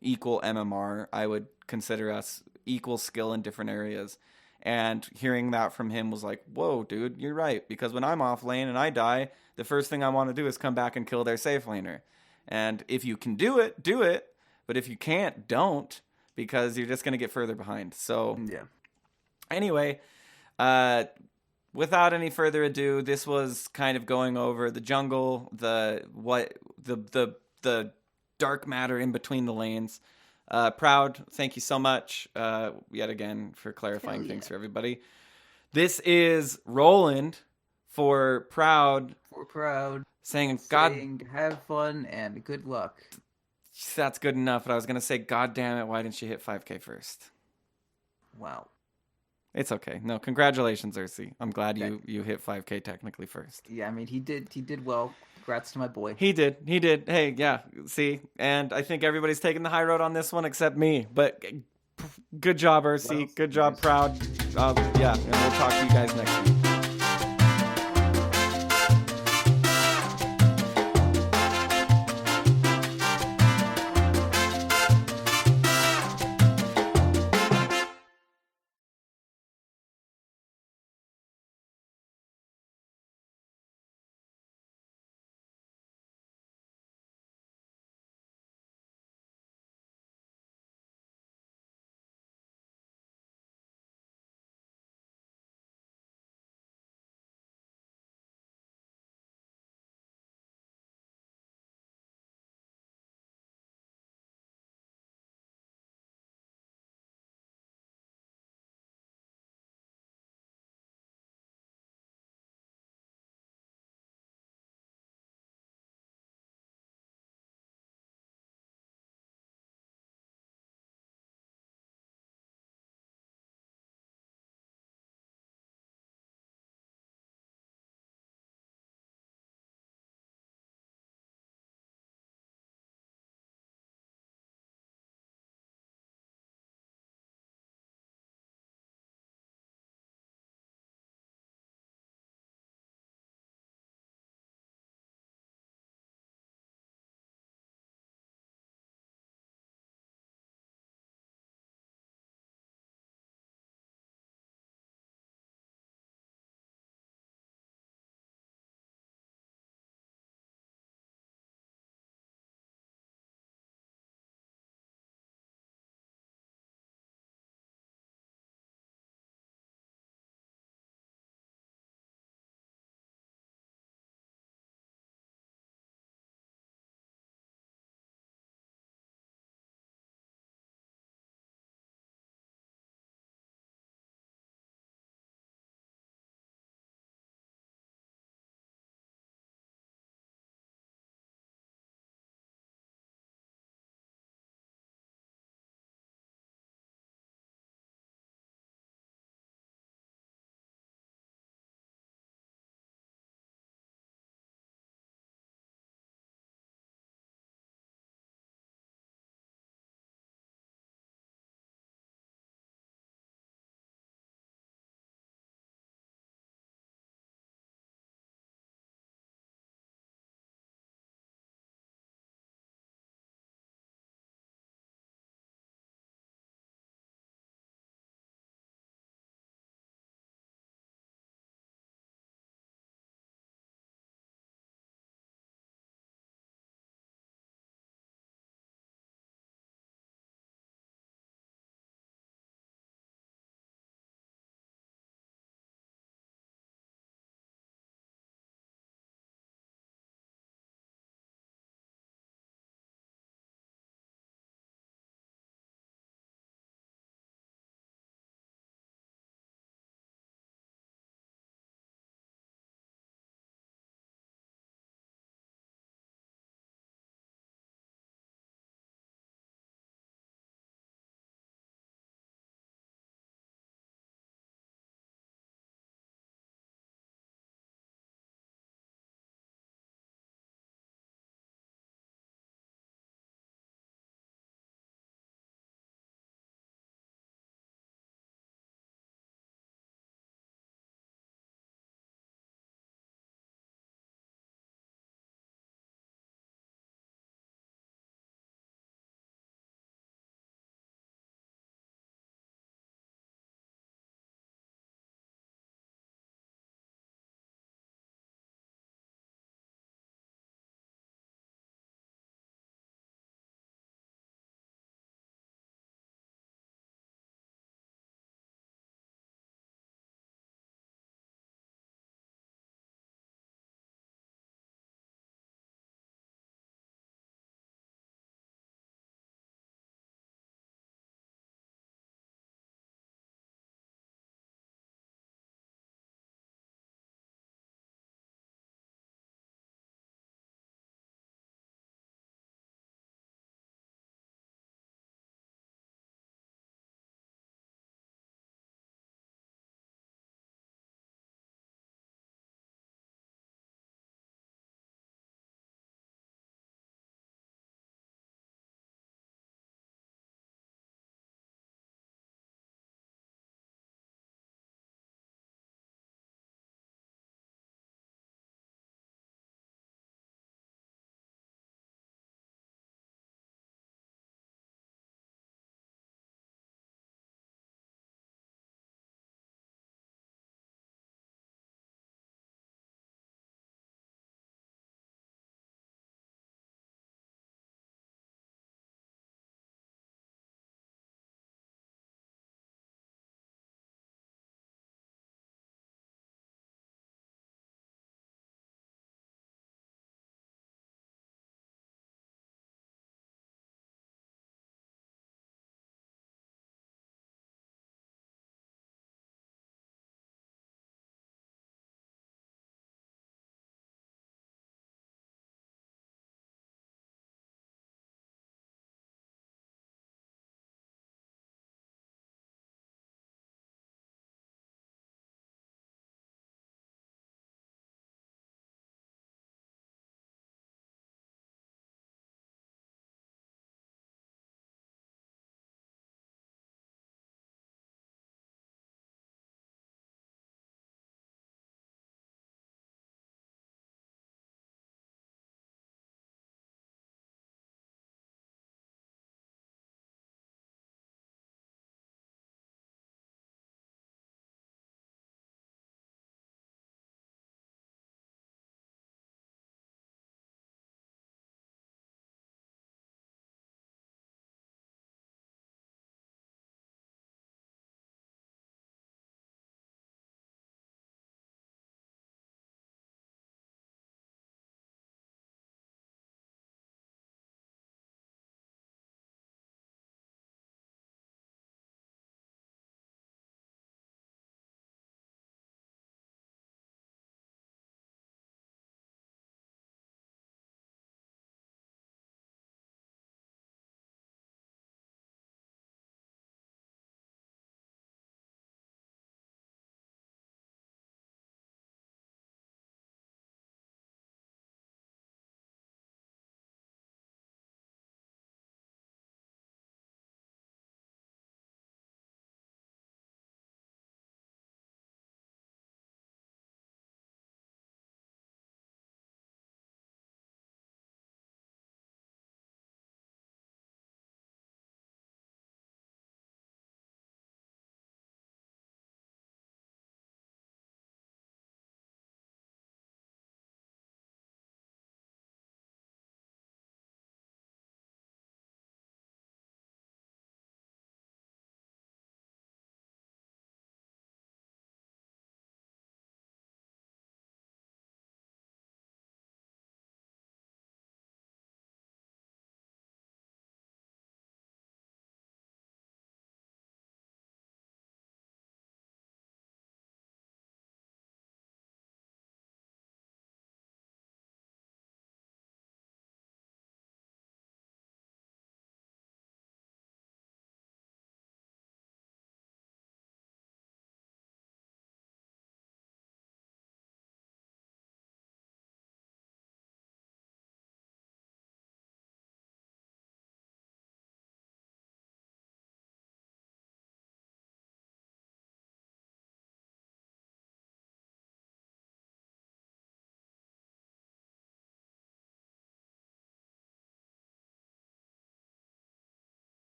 [SPEAKER 2] equal MMR. I would consider us equal skill in different areas. And hearing that from him was like, whoa, dude, you're right. Because when I'm off lane and I die, the first thing I want to do is come back and kill their safe laner. And if you can do it, do it. But if you can't, don't, because you're just going to get further behind. So anyway, without any further ado, this was kind of going over the jungle, the dark matter in between the lanes. Proud, thank you so much yet again for clarifying things for everybody. This is Roland for Proud.
[SPEAKER 1] For Proud.
[SPEAKER 2] Saying
[SPEAKER 1] have fun and good luck.
[SPEAKER 2] That's good enough, but I was going to say, God damn it, why didn't you hit 5K first?
[SPEAKER 1] Wow.
[SPEAKER 2] It's okay. No, congratulations, Ursi. I'm glad you hit 5K technically first.
[SPEAKER 1] Yeah, I mean, he did well. Congrats to my boy.
[SPEAKER 2] He did. Hey, yeah, see? And I think everybody's taking the high road on this one except me. But good job, Ursi. Good job, Proud. Yeah, and we'll talk to you guys next week.